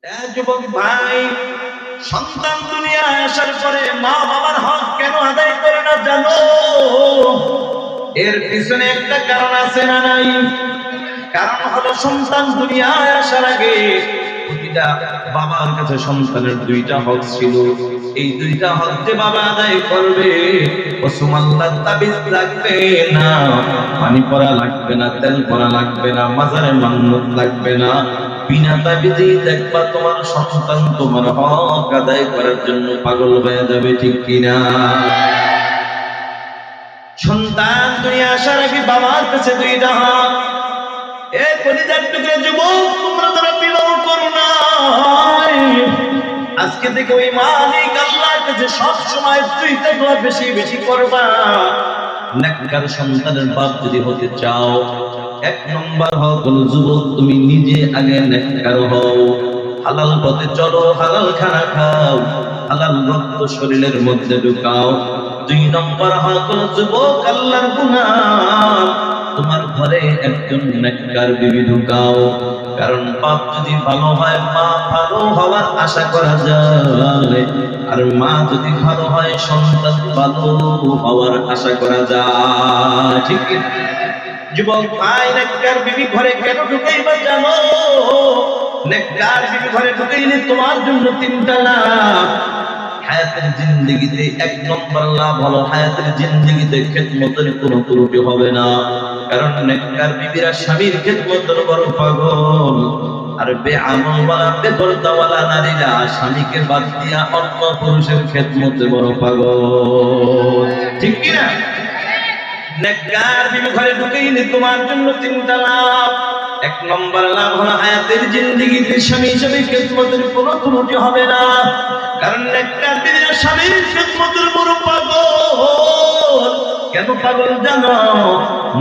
যুবক ভাই, সন্তান দুনিয়ায় আসার পরে মা বাবার হক কেন আদায় করে না জানো? এর পিছনে একটা কারণ আছে না নাই? কারণ হলো সন্তান দুনিয়ায় আসার আগে প্রতিটা বাবার কাছে সন্তানের দুইটা হক ছিল। এই দুইটা হক যে বাবা আদায় করবে, কসম আল্লাহর তাবিজ লাগবে না, পানি পড়া লাগবে না, তেল পড়া লাগবে না, মাজারে মান্নত লাগবে না। বিনা তাবিজেই দেখবা তোমার সন্তান তোমার হক আদায় করার জন্য পাগল হয়ে যাবে, ঠিক কিনা? সন্তান দুনিয়া আসার আগে বাবার কাছে দুইটা হক। এ কলিজার টুকরা যুবক, তোমরা তারা বিবাহ করো না, আজকে থেকে ওই মালিক আল্লাহর কাছে সব সময় দুইটা দোয়া বেশি বেশি করবা। নেককার সন্তানের বাপ যদি হতে চাও, এক নম্বর হলো যুবক, তুমি নিজে আগে নেককার হও, হালাল পথে চলো, হালাল খানা খাও, হালাল রক্ত শরীরের মধ্যে ঢুকাও। দুই নম্বর হলো যুবক, আল্লাহর গুনাহ তোমার ঘরে একজন নেককার বিবি ঢুকাও। কারণ বাপ যদি ভালো হয়, মা ভালো হওয়ার আশা করা যায়, আর মা যদি ভালো হয়, সন্তান ভালো হওয়ার আশা করা যায়, ঠিক কি? যুবক ভাই, নেককার বিবি ঘরে কেন ঢুকাইবা জানো? নেককার বিবি ঘরে ঢুকাইলে তোমার জন্য তিনটা লাভ। হায়াতের জিন্দেগিতে এক নম্বর লাভ হলো, হায়াতের জিন্দেগিতে খেদমতের কোনো ত্রুটি হবে না। কারণ নেককার বিবিরা স্বামীর খেদমতের বড় পাগল, আর বেআমলওয়ালা বেপরদাওয়ালা নারীরা স্বামীকে বাদ দিয়া অন্য পুরুষের খেদমতে বড় পাগল, ঠিক কিনা? নেককার বিবি ঘরে ঢুকাইলে তোমার জন্য তিনটা লাভ। এক নম্বর লাভ হলো, হায়াতের জিন্দেগিতে স্বামী হিসেবে খেদমতের কোনো ত্রুটি হবে না। কারণ নেককার বিবিরা স্বামীর খেদমতের বড় পাগল। কেন পাগল জানো?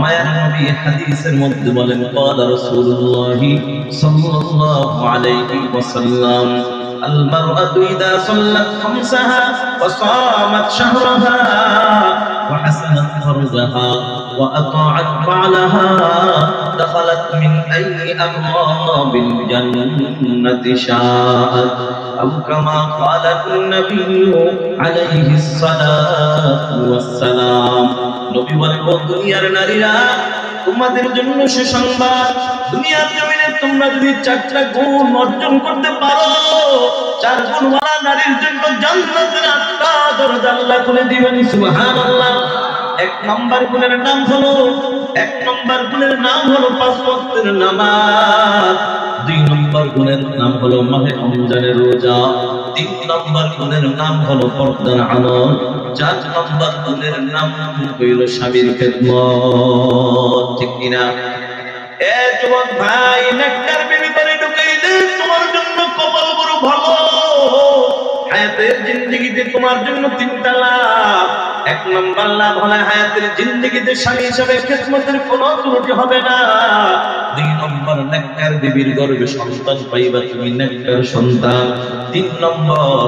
মায়ার নবী হাদিসের মধ্যে বলেন, ক্বালা রাসূলুল্লাহ সাল্লাল্লাহু আলাইহি ওয়াসাল্লাম, আল মারআতু ইযা সাল্লাত খামসাহা ওয়া সামাত শাহরাহা ওয়া হাসানাত ফারজাহা ওয়া আতাআত বা'লাহা দাখালাত মিন আইয়ি আবওয়াবিল জান্নাতি শাআত আও কামা ক্বালা আন-নাবিয়্যু আলাইহিস সালাতু ওয়াস সালাম। নবী বলেন, ও দুনিয়ার নারীরা, তোমাদের জন্য সুসংবাদ, দুনিয়ার জমিনে তোমরা যদি 4টা গুণ অর্জন করতে পারো, 4 গুণওয়ালা নারীর জন্য জান্নাতের 8টা দরজা আল্লাহ খুলে দিবেন, সুবহানাল্লাহ। এক নম্বর গুণের নাম হলো 5 ওয়াক্তের নামাজ। 2 নম্বর গুণের নাম হলো মাহে রমজানের রোজা। 3 নম্বর গুণের নাম হলো পর্দার আমল। 4 নম্বর গুণের নাম হইল স্বামীর খেদমত, ঠিক কিনা? এ যুবক ভাই, নেককার বিবি ঘরে ঢুকাইলে তোমার জন্য কপাল বড় ভালো। হায়াতের জিন্দেগিতে তোমার জন্য 3টা লাভ। এক নম্বর লাভ হলো, হায়াতের জিন্দেগিতে স্বামী হিসেবে খেদমতের কোনো ত্রুটি হবে না। 2 নম্বর, নেককার বিবির গর্ভে সন্তান পাইবা তুমি, নেককার সন্তান। 3 নম্বর,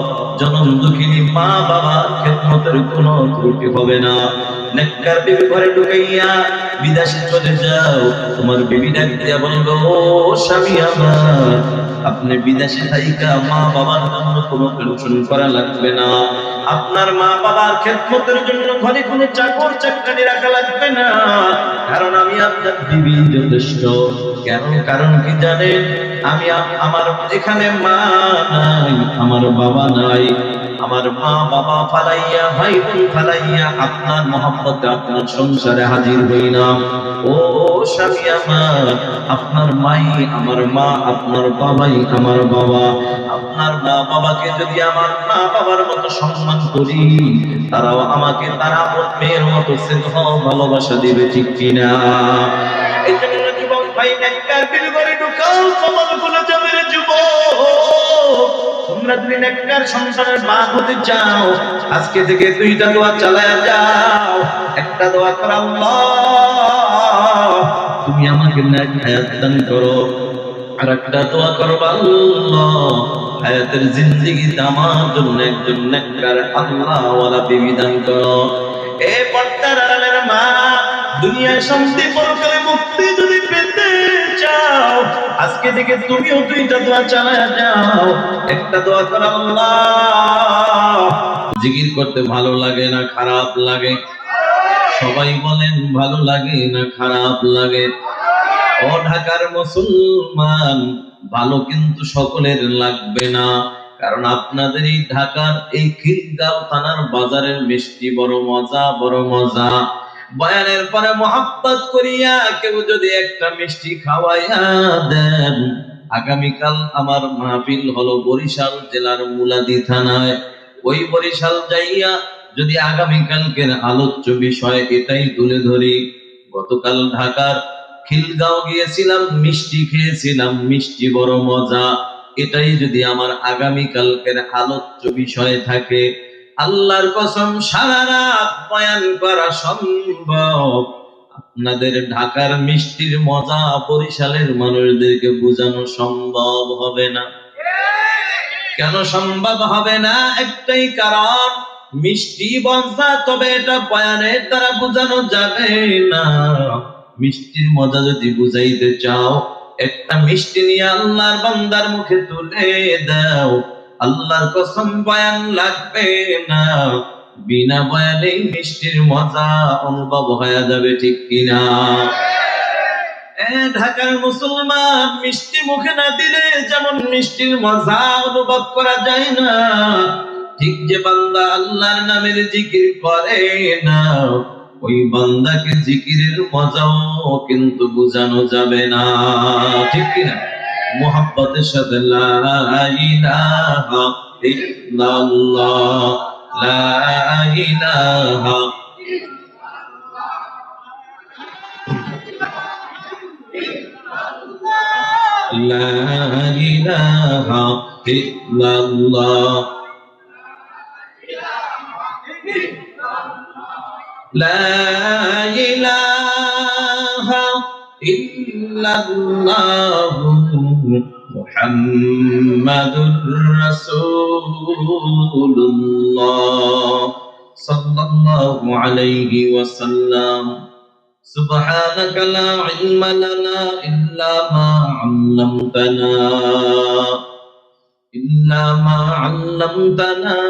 জনম দুঃখিনী মা বাবার খেদমতের কোনো ত্রুটি হবে না। নেককার বিবি ঘরে ঢুকাইয়া বিদেশে চলে যাও, তোমার বিবি ডাক দিয়া বলল, ও স্বামী আমার, আপনি বিদেশে থাইকা মা বাবার জন্য কোনো টেনশন করা লাগবে না। আপনার মা বাবার খেদমতের জন্য ঘরে কোনো চাকর চাকরানি রাখা লাগবে না। কারণ আমি আপনার বিবি যথেষ্ট। কারণ কি জানেন? আমার এখানে মা নাই, আমার বাবা নাই। আমার মা বাবা ফালাইয়া, ভাই বোন ফালাইয়া আপনার মহব্বতে আপনার সংসারে হাজির হইলাম। ও স্বামী আমার, আপনার মাই আমার মা, আপনার বাবাই আমার বাবা। আপনার মা বাবাকে যদি আমার মা বাবার মতো সম্মান করি, তারাও আমাকে তারা মেয়ের মতো স্নেহ ভালোবাসা দিবে, ঠিক কিনা? এই জন্য যুবক ভাই, নেককার বিবি ঘরে ঢুকাও, কপাল খুলে যাবে রে যুবক। তোমরা যদি নেককার সন্তানের মা হতে চাও, আজকে থেকে 2টা দোয়া চালায়া যাও। একটা দোয়া কর, আল্লাহ তুমি আমাকে নেক হায়াত দান করো। আর একটা দোয়া করো, আল্লাহ হায়াতের জিন্দেগিতে আমার জন্য একজন নেককার আল্লাহওয়ালা বিবি দান করো। এ পর্দার আড়ালের মা, দুনিয়ায় শান্তি, পরকালে মুক্তি যদি পেতে চাও, আজকে থেকে তুমিও দুইটা দোয়া চালায়া যাও। একটা দোয়া কর, আল্লাহ, জিকির করতে ভালো লাগে না খারাপ লাগে? সবাই বলেন ভালো লাগে না খারাপ লাগে? ও ঢাকার মুসলমান, ভালো কিন্তু সকলের লাগবে না, কারণ আপনাদের এই ঢাকার এই খিলগাঁও থানার বাজারের মিষ্টি বড় মজা, বড় মজা। বয়ানের পরে মোহাব্বত করিয়া কেউ যদি একটা মিষ্টি খাওয়াইয়া দেন, আগামীকাল আমার মাহফিল হলো বরিশাল জেলার মুলাদি থানায়। ওই বরিশাল যাইয়া যদি আগামীকালকের আলোচ্য বিষয় এটাই তুলে ধরি, গতকাল ঢাকার খিলগাঁও গিয়েছিলাম, মিষ্টি খেয়েছিলাম, মিষ্টি বড় মজা, এটাই যদি আমার আগামীকালকের আলোচ্য বিষয় থাকে, আল্লাহর কসম সারা রাত বয়ান করা সম্ভব। আপনাদের ঢাকার মিষ্টির মজা বরিশালের মানুষদেরকে বোঝানো সম্ভব হবে না। কেন সম্ভব হবে না? একটাই কারণ, মিষ্টি মজা, তবে এটা বয়ানের দ্বারা বোঝানো যাবে না। মিষ্টির মজা যদি বুঝাইতে চাও, একটা মিষ্টি নিয়ে আল্লাহর বান্দার মুখে তুলে দাও, আল্লাহর কসম বয়ান লাগবে না, বিনা বয়ানে মিষ্টির মজা অনুভব হয়ে যাবে, ঠিক কিনা? ঢাকার মুসলমান, মিষ্টি মুখে না দিলে যেমন মিষ্টির মজা অনুভব করা যায় না, ঠিক যে বান্দা আল্লাহর নামের জিকির করে না, ওই বান্দাকে জিকিরের মজাও কিন্তু বোঝানো যাবে না, ঠিক কিনা? মুহাব্বতের সাথে লা ইলাহা ইল্লাল্লাহ, লা ইলাহা লা ইলাহা ইল্লাল্লাহ, লা ইলাহা ইল্লাল্লাহ মুহাম্মাদুর রাসূলুল্লাহ সাল্লাল্লাহু আলাইহি ওয়াসাল্লাম। সুবহানাকা লা ইলমা লানা ইল্লা মা 'আল্লামতানা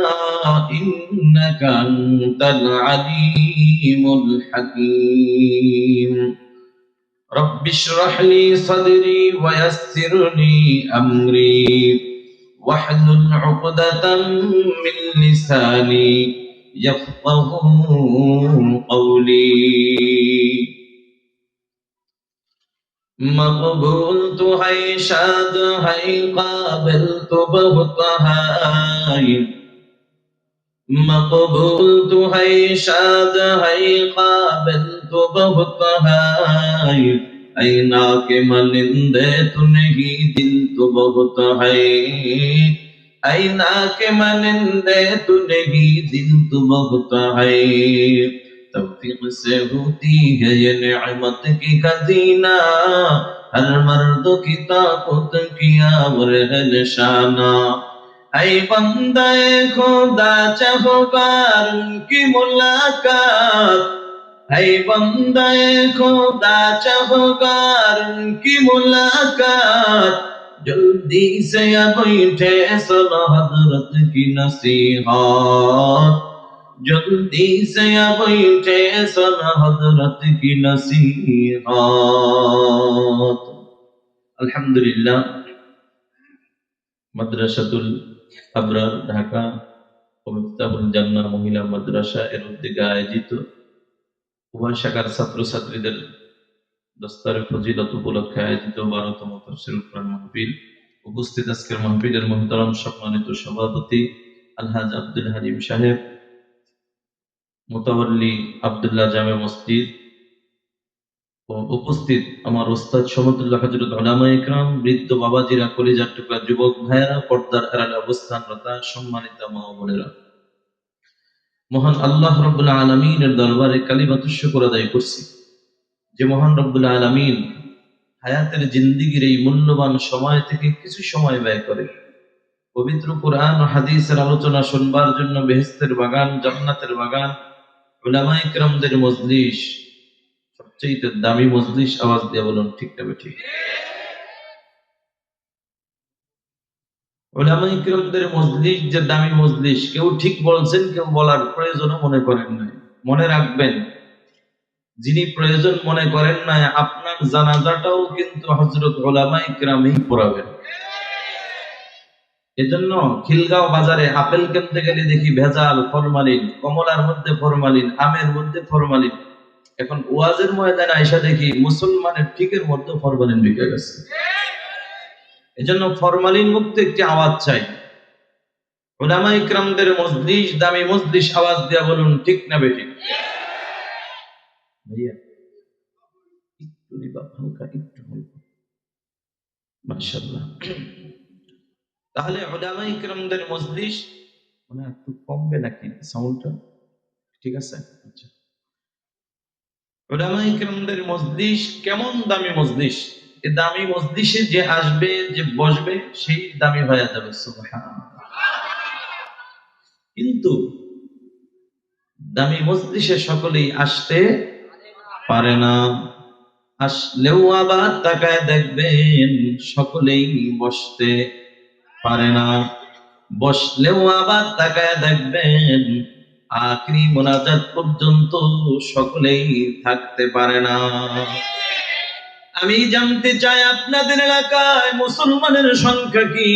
ইন্নাকা আনতাল আলীমুল হাকীম। রব্বি ইশরাহ লি সাদরি ওয়া ইয়াসসির লি আমরি ওয়াহলুল 'উকদাতাম মিন লিসানি ইয়াফকাহু কওলি। मकबूल तो है शाद है काबिल तो बहुत है, मकबूल तो है शाद है काबिल तो बहुत है, ऐना के मनिंदे तू नहीं दिल तो बहुत है, ऐना के मनिंदे तू नहीं दिल तो बहुत है। तौफीक से होती है ये नेमत की खजीना, हर मर्द की ताकत किया और है निशाना। ऐ बंदे खुदा चाहोगार उनकी मुलाकात, ऐ बंदे खुदा चाहोगार उनकी मुलाकात, जल्दी से अब बैठे सुनो हजरत की नसीहत, जल्दी से अब बैठे सुनो हजरत की नसीहत। अल्हम्दुलिल्लाह, মাদ্রাসাতুল আবরার ঢাকা ও মিফতাহুল জান্নাহ মহিলা মাদ্রাসা এর উদ্যোগে আয়োজিত উভয় শাখার ছাত্রছাত্রীদের দস্তারে ফজিলত উপলক্ষে আয়োজিত 12তম তাফসীরুল কুরআন মাহফিল। উপস্থিত আজকের মাহফিলের মুহতারাম সম্মানিত সভাপতি আলহাজ আব্দুল হালিম সাহেব, মুতাওয়াল্লি আব্দুল্লাহ জামে মসজিদ, ও উপস্থিত আমার ওস্তাদ সমতুল্লাহ হযরত উলামা ইকরাম, বৃদ্ধ বাবাজিরা, কলিজার টুকরা যুবক ভাইয়েরা, পর্দার আড়ালে অবস্থানরত সম্মানিত মা ও বোনেরা, মহান আল্লাহ রাব্বুল আলামিনের দরবারে কালিমাতুশ শুকর আদায় করছি যে মহান রাব্বুল আলামিন হায়াতের জিন্দেগীর এই মূল্যবান সময় থেকে কিছু সময় ব্যয় করে পবিত্র কুরআন ও হাদিসের আলোচনা শুনবার জন্য বেহেশতের বাগান, জান্নাতের বাগান, উলামা ইকরামদের মজলিস, সবচেয়ে দামি মজলিস, আওয়াজ দিয়ে বলুন ঠিক না ঠিক? উলামায়ে কিরামদের মজলিস যে দামি মজলিস, কেউ ঠিক বলছেন, কেউ বলার প্রয়োজনও মনে করেন নাই। মনে রাখবেন, যিনি প্রয়োজন মনে করেন নাই, আপনার জানাজাটাও কিন্তু হযরত উলামায়ে কিরামই পড়াবেন। এজন্য খিলগাঁও বাজারে আপেল কিনতে গেলে দেখি ভেজাল, ফরমালিন, কমলার মধ্যে ফরমালিন, আমের মধ্যে ফরমালিন। এখন ওয়াজের ময়দানে আইসা দেখি মুসলমানের ঠিকের মধ্যে ফরমালিন ঢুকে গেছে। এজন্য ফরমালিন মুক্ত একটি আওয়াজ চাই। উলামায়ে কিরামদের মজলিস দামি মজলিস, আওয়াজ দিয়া বলুন ঠিক না বেঠিক? ভাইয়া একটু দিবা, হালকা একটু হালকা, মাশাআল্লাহ। তাহলে উলামায়ে কিরামদের মজলিস মানে একটু কমবে নাকি সাউন্ডটা? ঠিক আছে, আচ্ছা। উলামায়ে কিরামদের মজলিস কেমন দামি মজলিস! এই দামি মজলিসে যে আসবে, যে বসবে, সেই দামি হয়ে যাবে। সুবহানাল্লাহ। কিন্তু দামি মজলিসে সকলেই আসতে পারে না। আসলেও আবার তাকায় দেখবেন সকলেই বসতে পারে না। বসলেও আবার তাকায় দেখবেন আখরি মোনাজাত পর্যন্ত সকলেই থাকতে পারে না। আমি জানতে চাই আপনাদের এলাকায় মুসলমানের সংখ্যা কি?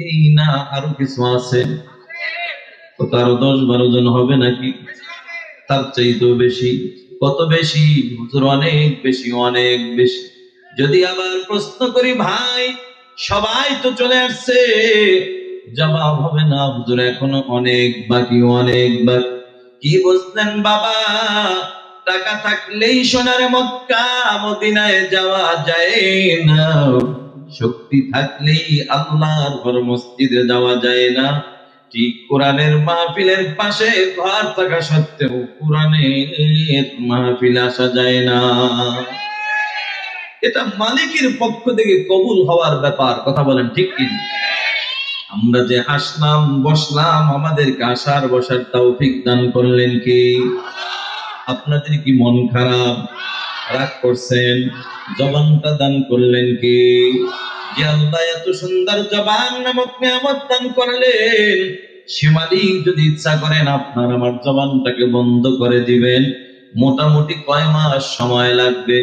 এই না আরো কিছু আছে? তো তারও 10-12 জন হবে নাকি? তার চাইতেও বেশি। কত বেশি হুজুর? অনেক বেশি, অনেক বেশি। যদি আবার প্রশ্ন করি, ভাই সবাই তো চলে আসছে, জবাব হবে না হুজুর এখনো অনেক বাকি, অনেক বাকি। কি বুঝলেন বাবা? টাকা থাকলেই সোনার মক্কা মদিনায় যাওয়া যায় না, শক্তি থাকলেই আল্লাহর ঘর মসজিদে যাওয়া যায় না। ঠিক কোরআনের মাহফিলের পাশে ঘর থাকা সত্ত্বেও কোরআনের মাহফিল আসা যায় না। এটা মালিকের পক্ষ থেকে কবুল হওয়ার ব্যাপার। কথা বলেন ঠিক কি? আমরা যে আসলাম, বসলাম, আমাদেরকে আসার বসার তৌফিক দান করলেন কি? আপনাদের কি মন খারাপ, রাগ করছেন? জবানটা দান করলেন কি? যে আল্লাহ এত সুন্দর জবান নামক নিয়ামত দান করলেন, সে মালিক যদি ইচ্ছা করেন আপনার আমার জবানটাকে বন্ধ করে দিবেন, মোটামুটি কয় মাস সময় লাগবে?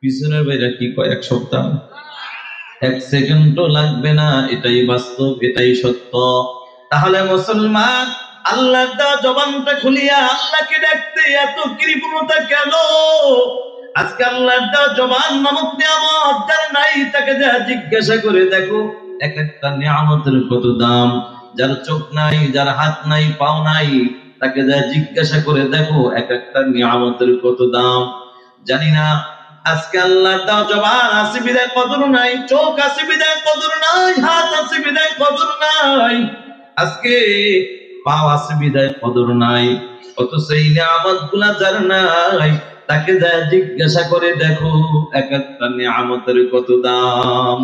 পিছনের বাইরে কি কয়, 1 সপ্তাহ? 1 সেকেন্ডও লাগবে না। এটাই বাস্তব, এটাই সত্য। তাহলে মুসলমান, আল্লাহর দেওয়া জবানটা খুলিয়া আল্লাহকে ডাকতে এত কৃপণতা কেন? আজকে আল্লাহর দেওয়া জবান নামক নিয়ামত যার নাই, তাকে যা জিজ্ঞাসা করে দেখো এক একটা নিয়ামতের কত দাম। যার চোখ নাই, যার হাত নাই, পাও নাই, তাকে যা জিজ্ঞাসা করে দেখো এক একটা নিয়ামতের কত দাম। জানি না আজকে আল্লাহর দেওয়া জবান আছে বিদায় কদর নাই, চোখ আছে বিদায় কদর নাই, হাত আছে বিদায় কদর নাই, আজকে পাও আছে বিদায় কদর নাই। অথচ এই নিয়ামত গুলা যার নাই, তাকে যা জিজ্ঞাসা করে দেখো এক একটা নিয়ামতের কত দাম।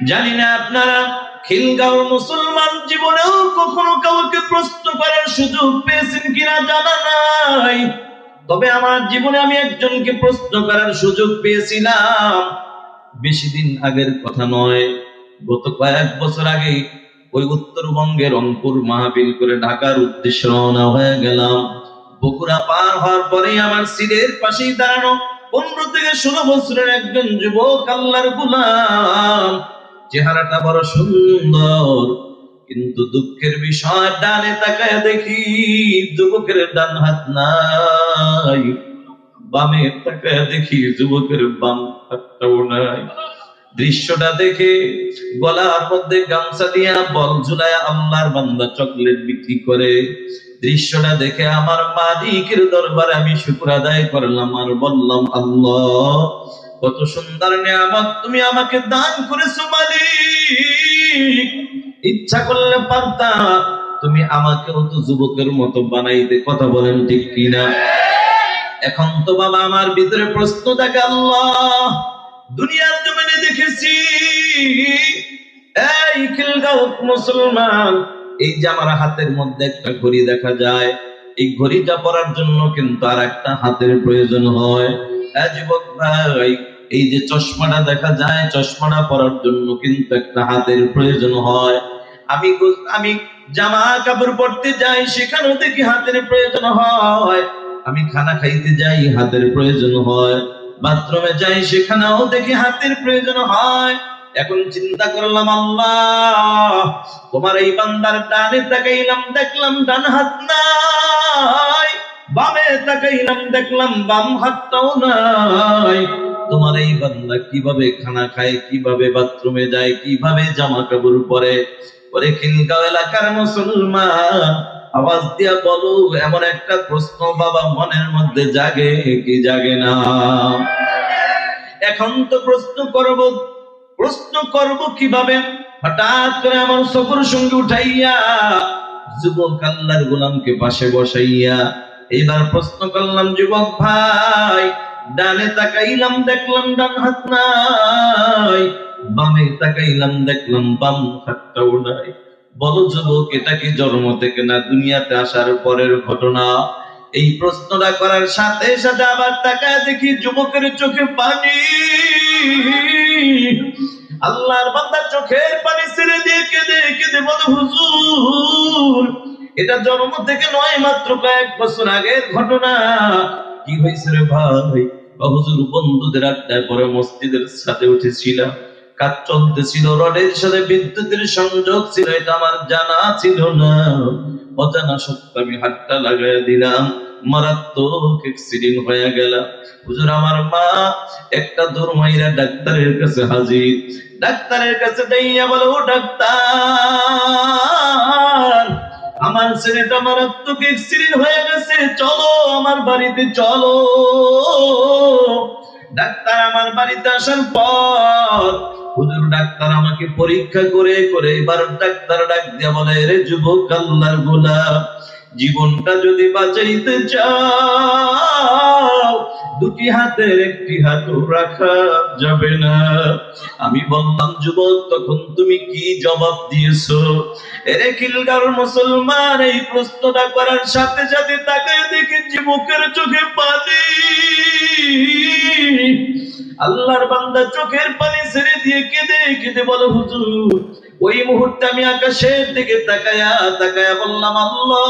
জানি না আপনারা খিলগাঁওর মুসলমান জীবনেও কখনো কাউকে প্রশ্ন করার সুযোগ পেয়েছেন কিনা জানা নাই। তবে আমার জীবনে আমি একজনকে প্রশ্ন করার সুযোগ পেয়েছিলাম। বেশি দিন আগের কথা নয়, গত কয়েক বছর আগে ওই উত্তরবঙ্গের রংপুর মাহফিল করে ঢাকার উদ্দেশ্যে রওনা হয়ে গেলাম। বগুড়া পার হওয়ার পরেই আমার সিলের পাশেই দাঁড়ানো 15 থেকে 16 বছরের একজন যুবক, আল্লাহর গোলাম। চেহারাটা বড় সুন্দর, কিন্তু দুঃখের বিষয় ডানে তাকায় দেখি যুবকের ডান হাত নাই, বামে তাকায় দেখি যুবকের বাম হাতটাও নাই। দৃশ্যটা দেখে গলার মধ্যে গামছা দিয়া বল ঝুলায় আল্লাহর বান্দা চকলেট বিক্রি করে। দৃশ্যটা দেখে আমার মালিকের দরবারে আমি শুকর আদায় করলাম আর বললাম, আল্লাহ কত সুন্দর নিয়ামত তুমি আমাকে দান করেছো মালিক। ইচ্ছা করলে পারতা তুমি আমাকেও তো যুবকের মতো বানাইতে। কথা বলেন ঠিক কিনা? এখন তো বাবা আমার ভিতরে প্রশ্ন থাকে, আল্লাহ দুনিয়ার জমিনে দেখেছি এই খিলগাঁও মুসলমান, এই যে আমার হাতের মধ্যে একটা ঘড়ি দেখা যায়, এই ঘড়িটা পরার জন্য কিন্তু আর একটা হাতের প্রয়োজন হয়। যুবক ভাই, এই যে চশমাটা দেখা যায়, চশমাটা পরার জন্য কিন্তু একটা হাতের প্রয়োজন হয়। আমি জামা কাপড় পরতে যাই, সেখানেও দেখি হাতের প্রয়োজন হয়। আমি খানা খাইতে যাই, হাতের প্রয়োজন হয়। বাথরুমে যাই, সেখানেও দেখি হাতের প্রয়োজন হয়। এখন চিন্তা করলাম, আল্লাহ, তোমার এই বান্দার ডানে তাকাইলাম, দেখলাম ডান হাত নাই, বামে তাকাইলাম, দেখলাম বাম হাতটাও নাই। তোমার এই বান্দা কিভাবে খানা খায়, কিভাবে বাথরুমে যায়, কিভাবে জামা কাপড় পরে? ওরে খিলগাঁও এলাকার মুসলমান, আওয়াজ দিয়া বলো, এমন একটা প্রশ্ন বাবা মনের মধ্যে জাগে কি জাগে না? এখন তো প্রশ্ন করব কিভাবে? হঠাৎ করে আমার সফর সঙ্গে উঠাইয়া যুবক আল্লাহর গোলামকে পাশে বসাইয়া এইবার প্রশ্ন করলাম, যুবক ভাই, ডানে তাকাইলাম, দেখলাম ডান হাত নাই, বামে তাকাইলাম, দেখলাম বাম হাতটাও নাই। বলো যুবক, এটা কি জন্ম থেকে না দুনিয়াতে আসার পরের ঘটনা? এই প্রশ্নটা করার সাথে সাথে আবার তাকায় দেখি যুবকের চোখে পানি। আল্লাহর বান্দা চোখের পানি ছেড়ে দিয়ে কেঁদে কেঁদে বলে, হুজুর, এটা জন্ম থেকে নয়, মাত্র কয়েক বছর আগের ঘটনা। কি হয়েছে রে ভাই? হুজুর, বন্ধুদের আড্ডায় পরে মসজিদের ছাদে উঠেছিলাম, কাজ চলতেছিল, রডের সাথে বিদ্যুতের সংযোগ ছিল, এটা আমার জানা ছিল না। অজানা সত্য আমি হাতটা লাগাই দিলাম, মারাত্মক অ্যাক্সিডেন্ট হয়ে গেল। হুজুর, আমার মা একটা দৌড় মাইরা ডাক্তারের কাছে হাজির। ডাক্তারের কাছে যাইয়া বলে, ও ডাক্তার, আমার ছেলেটা মারাত্মক অ্যাক্সিডেন্ট হয়ে গেছে, চলো আমার বাড়িতে চলো। ডাক্তার আমার বাড়িতে আসার পর হুজুর, ডাক্তার আমাকে পরীক্ষা করে করে এবার ডাক্তার ডাক দিয়া বলে, রে যুবক আল্লাহর গোলাম, জীবনটা যদি বাঁচাইতে চাও, দুটি হাতের একটি হাতও রাখা যাবে না। আমি বললাম, যুবক, তখন তুমি কি জবাব দিয়েছো? এরে খিলগাঁওর মুসলমান, এই প্রশ্নটা করার সাথে সাথে তাকায় দেখি যুবকের চোখে পানি। আল্লাহর বান্দা চোখের পানি ছেড়ে দিয়ে কেঁদে কেঁদে বলে, হুজুর, ওই মুহূর্তে আমি আকাশের দিকে তাকায়া তাকায়া বললাম, আল্লাহ,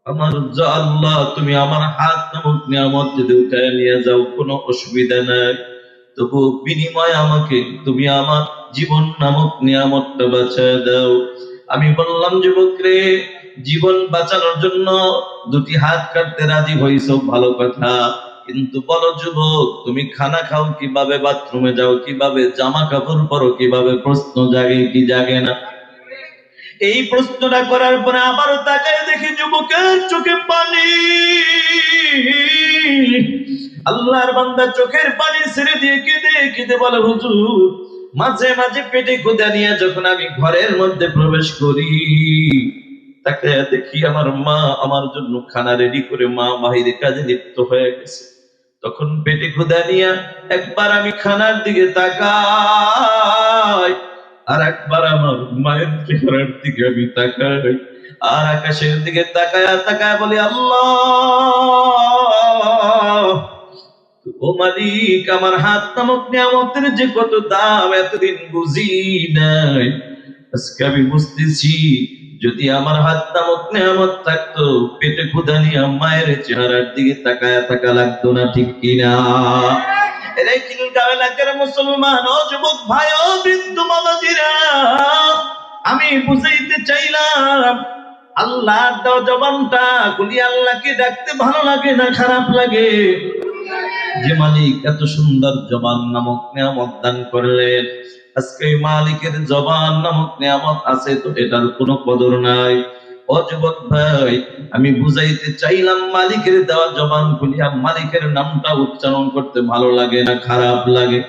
আমার আল্লাহ, তুমি আমার হাত নামক নিয়ামত যদি উঠায় নিয়ে যাও, কোনো অসুবিধা নাই, তবু বিনিময়ে আমাকে তুমি আমার জীবন নামক নিয়ামতটা বাঁচায় দাও। আমি বললাম, যুবক রে, জীবন বাঁচানোর জন্য দুটি হাত কাটতে রাজি হইছো, ভালো কথা, কিন্তু বলো যুবক, তুমি খানা খাও কিভাবে, বাথরুমে যাও কিভাবে, জামা কাপড় পরো কিভাবে? প্রশ্ন জাগে কি জাগে না? এই প্রশ্নটা করার পরে আবারও তাকায় দেখি যুবকের চোখে পানি। আল্লাহর বান্দা চোখের পানি ছেড়ে দিয়ে কেঁদে কেঁদে বলে, হুজুর, মাঝে মাঝে পেটে ক্ষুধা নিয়ে যখন আমি ঘরের মধ্যে প্রবেশ করি, তাকে দেখি আমার মা আমার জন্য খানা রেডি করে মা বাহিরে কাজে লিপ্ত হয়ে গেছে। তখন পেটে ক্ষুধা নিয়ে একবার আমি খানার দিকে তাকাই, আর একবার আমার মায়ের চেহারার দিকে আমি তাকাই, আর আকাশের দিকে তাকায় তাকায় বলি, আল্লাহ, ও মালিক, আমার হাত নামক নিয়ামতের যে কত দাম এতদিন বুঝি নাই, আজকে আমি বুঝতেছি। যদি আমার হাত নামক নিয়ামত থাকতো, পেটে ক্ষুধা নিয়ে মায়ের চেহারার দিকে তাকায় থাকা লাগতো না, ঠিক কিনা? এরাই খিলগাঁও এলাকার মুসলমান, ও যুবক ভাই, ও বৃদ্ধ বাবাজিরা, আমি বুঝাইতে চাইলাম, আল্লাহর দেওয়া জবানটা খুলি আল্লাহকে ডাকতে ভালো লাগে না খারাপ লাগে? যে মালিক এত সুন্দর জবান নামক নিয়ামত দান করলেন, আজকে মালিকের জবান নামক নিয়ামত আছে তো এটার কোনো কদর নাই। ও যুবক ভাই, আমি বুঝাইতে চাইলাম, মালিকের দেওয়া জবান খুলিয়া মালিকের নামটা উচ্চারণ করতে ভালো লাগে না খারাপ লাগে?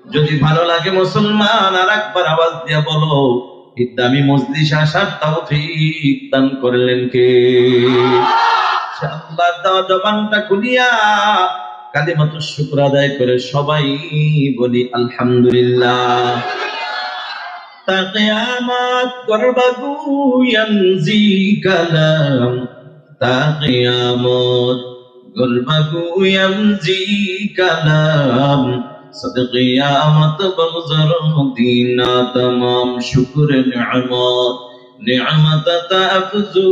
যদি ভালো লাগে মুসলমান, আর একবার আওয়াজ দিয়া বলো, এই দামি মজলিসে আসার তৌফিক দান করলেন কে? আল্লাহর দেওয়া জবানটা খুলিয়া কালিমাতুশ শুকর আদায় করে সবাই বলি আলহামদুলিল্লাহ। তা কিয়ামত করবাগু ইয়ানজি কালাম তা কিয়ামত করবাগু ইয়ানজি কালাম সদ কিয়ামত বগজর মদিনা तमाम শুকর নিয়ামত নিয়ামত তাফজু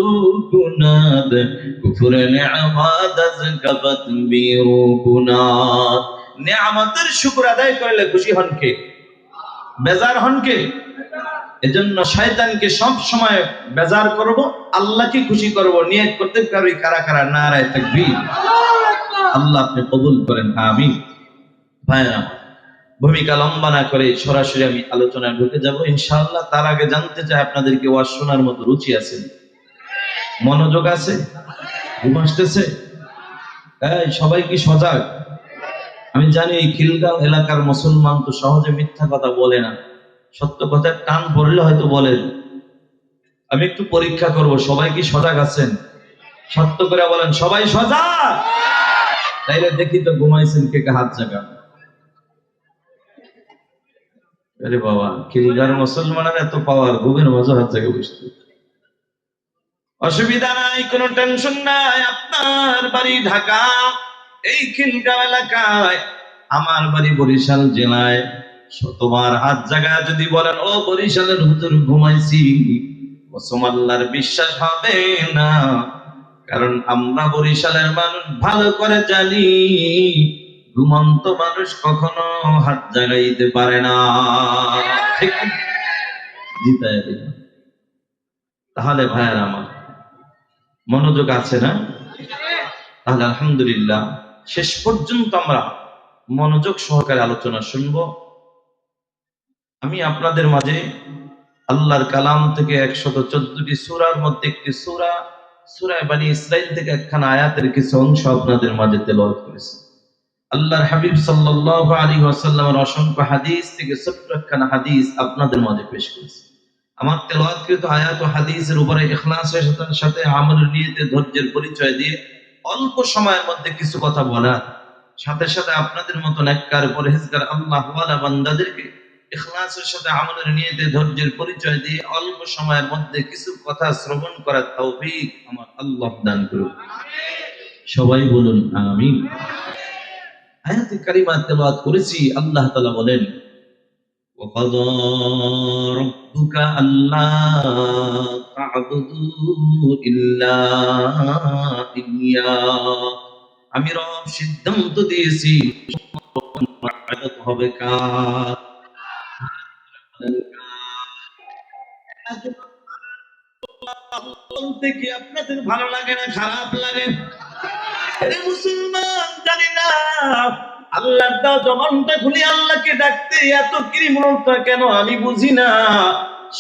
কুনাদ কুফর নিয়ামত আযকাবাত বিরু কুনাদ। নিয়ামতের শুকর আদায় করলে খুশি হন কে? বেজার হন কে? এজন্য শয়তানকে সব সময় বেজার করব, আল্লাহকে খুশি করব, নিয়ত করতে পারি কারা কারা নারায়ে তাকবীর। আল্লাহ আপনি কবুল করেন, আমিন। ভাইরা, ভূমিকা লম্বা না করে সরাসরি আমি আলোচনায় ঢুকে যাব ইনশাআল্লাহ। তার আগে জানতে চাই আপনাদেরকে ওয়াজ শোনার মতো রুচি আছে, মনোযোগ আছে, ঘুম আসতেছে? এই সবাই কি সজাগ? আমি জানি এই খিলগাঁও এলাকার মুসলমান তো সহজে মিথ্যা কথা বলে না, সত্য কথার টান পড়লে হয়তো বলেন। আমি একটু পরীক্ষা করব, সবাই কি সজাগ আছেন? সত্য করে বলেন, সবাই সজাগ? তাইলে দেখি তো ঘুমাইছেন কে কে, হাত জাগান। আরে বাবা, খিলগাঁওর মুসলমানের এত পাওয়ার, ঘুমের মাঝে হাত জাগে বসতে। অসুবিধা নাই, কোনো টেনশন নাই। আপনার বাড়ি ঢাকা, এই খিলগাঁও এলাকায়, আমার বাড়ি বরিশাল জেলায়। শতবার হাত জায়গা যদি বলেন ও বরিশালের হুজুর ঘুমাইছি, মুসলমানদের বিশ্বাস হবে না। কারণ আমরা বরিশালের মানুষ ভালো করে জানি, ঘুমন্ত মানুষ কখনো হাত জাগাইতে পারে না। ঠিক জিতায় দিলাম। তাহলে ভাইয়ার আমার মনোযোগ আছে না? তাহলে আলহামদুলিল্লাহ, শেষ পর্যন্ত আমরা মনোযোগ সহকারে আলোচনা শুনবো। আমি আপনাদের মাঝে আল্লাহর কালাম থেকে 114টি সূরার মধ্যে একটি সূরা, সূরা বনী ইসরাইল থেকে একখানা আয়াতের কিছু অংশ আপনাদের মাঝে তেলাওয়াত করেছি। আল্লাহর হাবিব সাল্লাল্লাহু আলাইহি ওয়াসাল্লামের অসংখ্য হাদিস থেকে ছোট্ট একখানা হাদিস আপনাদের মাঝে পেশ করেছি। আমার তেলাওয়াতকৃত আয়াত ও হাদিসের উপরে ইখলাসের সাথে আমলের নিয়তে ধৈর্যের পরিচয় দিয়ে অল্প সময়ের মধ্যে কিছু কথা বলা, সাথে সাথে আপনাদের মতো নেককার পরহেজগার আল্লাহওয়ালা বান্দাদেরকে ইখলাসের সাথে আমলের নিয়তে ধৈর্যের পরিচয় দিয়ে অল্প সময়ের মধ্যে কিছু কথা শ্রবণ করার তৌফিক আমার আল্লাহ দান করুন। সবাই বলুন আমিন। আয়াতে কারিমা তেলাওয়াত করেছি। আল্লাহ তাআলা বলেন, وَقَضَى رَبُّكَ أَلَّا تَعْبُدُوا إِلَّا إِيَّاهُ। আমি রব সিদ্ধান্ত দিয়েছি ইবাদত হবে কার? বলতে কি আপনাদের ভালো লাগে না খারাপ লাগে? আরে মুসলমান, জানি না আল্লাহর দাও জবানটা খুলে আল্লাহকে ডাকতে এত কৃপণতা কেন আমি বুঝি না।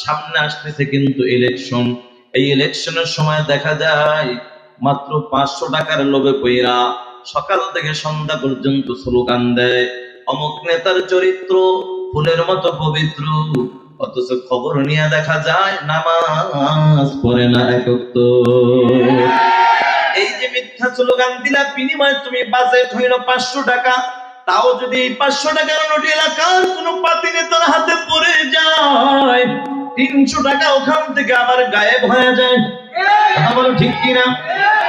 সামনে আসতেছে কিন্তু ইলেকশন, এই ইলেকশনের সময় দেখা যায় মাত্র 500 টাকার লোভে পইরা সকাল থেকে সন্ধ্যা পর্যন্ত স্লোগান দেয়, অমুক নেতার চরিত্র ফুলের মতো পবিত্র, অথচ খবর নিয়ে দেখা যায় নামাজ পড়ে না এক ওয়াক্ত। এই যে মিথ্যা স্লোগান দিলা, বিনিময়ে তুমি বাজেট হইল 500 টাকা, তাও যদি 500 টাকার নোট এলাকার কোন পাতি নেতার হাতে পড়ে যায়, 300 টাকা ওখান থেকে আবার গায়েব হয়ে যায়। কথা বলো ঠিক কিনা?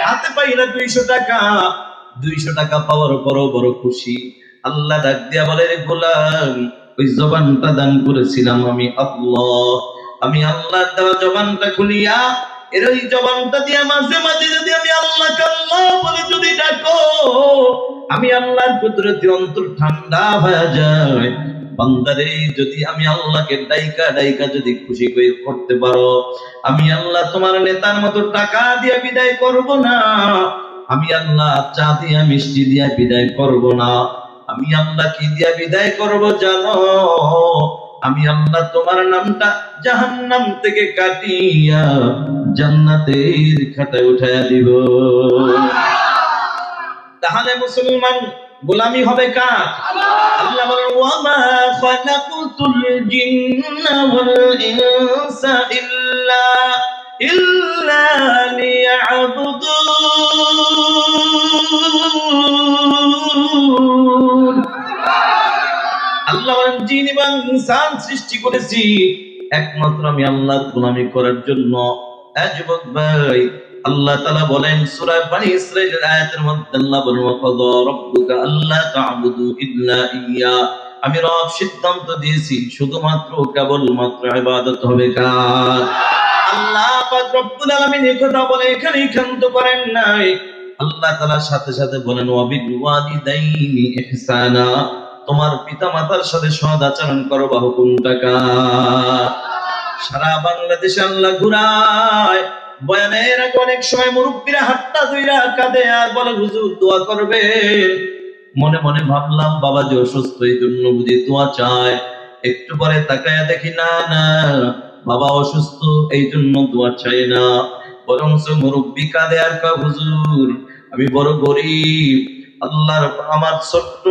হাতে পাইলা 200 টাকা, 200 টাকা পাওয়ার পরও বড় খুশি। আল্লাহ ডাক দিয়া বলে, রে গোলাম, ওই জবানটা দান করেছিলাম আমি আল্লাহ, আমি আল্লাহর দেওয়া জবানটা খুলিয়া এর ওই জবানটা দিয়ে মাঝে মাঝে যদি আমি আল্লাহকে আল্লাহ বলে যদি ডাকো, আমি আল্লাহর কুদরতে অন্তর ঠান্ডা হয়ে যায়। বান্দারে, যদি আমি আল্লাহকে ডাইকা ডাইকা যদি খুশি করতে পারো, আমি আল্লাহ তোমার নেতার মতো টাকা দিয়ে বিদায় করব না, আমি আল্লাহ চা দিয়া মিষ্টি দিয়া বিদায় করব না, আমি আল্লাহ কি দিয়া বিদায় করব জানো? আমি আল্লাহ তোমার নামটা জাহান্নাম থেকে কাটিয়া জান্নাতের খাতায় উঠায়া দিব। তাহলে মুসলমান গোলামি হবে কার? আল্লাহ বলেন, ওয়ামা খালাকুতুল জিন্না ওয়াল ইনসা ইল্লা লিয়াবুদুন। আল্লাহ বলেন, জিন এবং ইনসান সৃষ্টি করেছি একমাত্র আমি আল্লাহর গোলামি করার জন্য। যুবক ভাই, আল্লাহ তাআলা বলেন সূরা বনী ইসরাঈলের আয়াতের মধ্যে, আল্লাহ বলেন ওয়াকাদা রাব্বুকা আল্লা তা'বুদু ইল্লা ইয়্যা, আমি রব সিদ্ধান্ত দিয়েছি শুধুমাত্র কেবলমাত্র ইবাদত হবে কার? আল্লাহ পাক রব্বুল আলামিন এই কথা বলে এখানেই ক্ষান্ত করেন নাই। আল্লাহ তাআলা সাথে সাথে বলেন ওয়াবিল ওয়ালিদাইনি ইহসানা, তোমার পিতামাতার সাথে সৎ আচরণ করবা, হুকুমটা কার? সারা বাংলাদেশে আল্লাহ ঘুরায়, বয়ানের আগে অনেক সময় মুরব্বীরা হাতটা ধইরা কাঁদে আর বলে হুজুর দোয়া করবেন। মনে মনে ভাবলাম বাবা যে অসুস্থ এই জন্য বুঝি দোয়া চায়। একটু পরে তাকায়া দেখি না না, বাবা অসুস্থ এই জন্য দোয়া চাই না, বরং মুরব্বী কাঁদে আর কয় হুজুর আমি বড় গরিব, আল্লাহর আমার ছোট্ট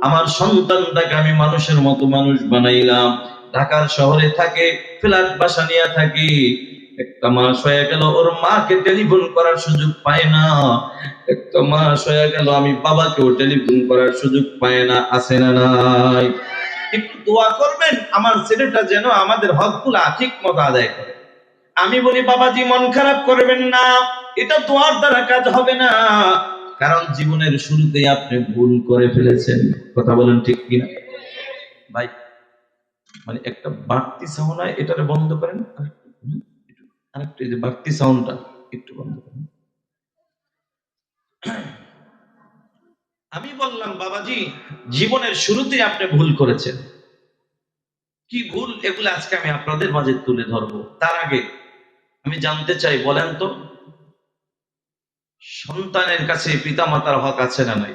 আমার সন্তানটাকে আমি মানুষের মতো মানুষ বানাইলাম, ঢাকার শহরে থাকে, ফ্ল্যাট বাসা নিয়ে থাকি, একটা মাস হয়ে গেল ওর মাকে টেলিফোন করার সুযোগ পায় না, একটা মাস হয়ে গেল আমি বাবাকেও টেলিফোন করার সুযোগ পায় না। আছে না নাই? একটু দোয়া করবেন আমার ছেলেটা যেন আমাদের হকগুলো ঠিক মতো আদায় করে। আমি বলি বাবাজি মন খারাপ করবেন না, এটা দোয়ার দ্বারা কাজ হবে না, কারণ জীবনের শুরুতেই আপনি ভুল করে ফেলেছেন। কথা বলেন ঠিক কিনা ভাই? মানে একটা বাড়তি সাউন্ড, এটারে বন্ধ করেন, আরেকটু এই যে বাড়তি সাউন্ডটা একটু বন্ধ করেন। আমি বললাম বাবাজি জীবনের শুরুতেই আপনি ভুল করেছেন। কি ভুল এগুলো আজকে আমি আপনাদের মাঝে তুলে ধরবো। তার আগে আমি জানতে চাই, বলেন তো সন্তানের কাছে পিতা মাতার হক আছে না নাই?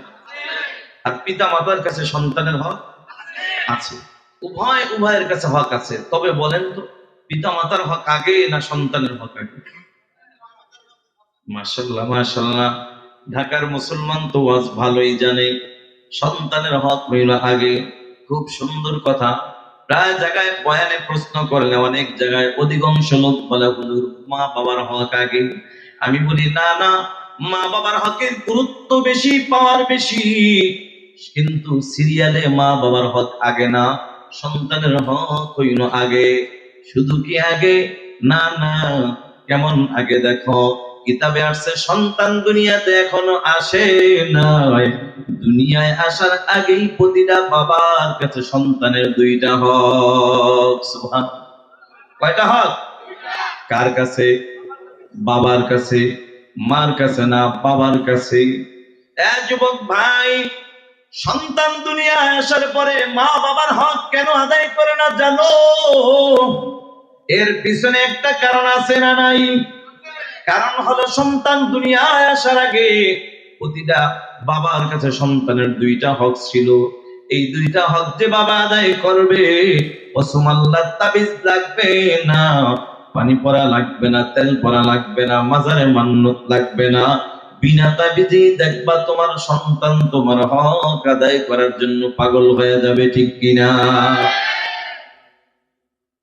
আর পিতা মাতার কাছে সন্তানের হক আছে। উভয়ের কাছে হক আছে। তবে বলেন তো পিতা মাতার হক আগে না সন্তানের হক আগে? মাশাআল্লাহ মাশাআল্লাহ, ঢাকার মুসলমান তো আজ ভালোই জানে সন্তানের হক হইল আগে। খুব সুন্দর কথা। প্রায় জায়গায় বয়ানে প্রশ্ন করলে অনেক জায়গায় অধিকাংশ লোক বলে হুজুর মা বাবার হক আগে। আমি বলি না না, মা বাবার হকের গুরুত্ব বেশি, পাওয়ার বেশি, কিন্তু সিরিয়ালে মা বাবার হক আগে না, সন্তানের হক হইল আগে। শুধু কি আগে? না না, কেমন আগে দেখো, কিতাবে আসছে সন্তান দুনিয়াতে এখনো আসে নাই, দুনিয়ায় আসার আগেই প্রতিটা বাবার কাছে সন্তানের দুইটা হক। সুবহানাল্লাহ। কয়টা হক? কার কাছে? বাবার কাছে। মার কাছে না, বাবার কাছে। যুবক ভাই, সন্তান দুনিয়ায় আসার পরে মা বাবার হক কেন আদায় করে না জানো? এর পিছনে একটা কারণ আছে না নাই? কারণ হলো সন্তান দুনিয়ায় আসার আগে প্রতিটা বাবার কাছে সন্তানের দুইটা হক ছিল। এই দুইটা হক যে বাবা আদায় করবে, কসম আল্লাহর তাবিজ লাগবে না, পানি পড়া লাগবে না, তেল পড়া লাগবে না, মাজারে মান্নত লাগবে না, বিনা তাবিজে দেখবা তোমার সন্তান তোমার হক আদায় করার জন্য পাগল হয়ে যাবে। ঠিক কিনা?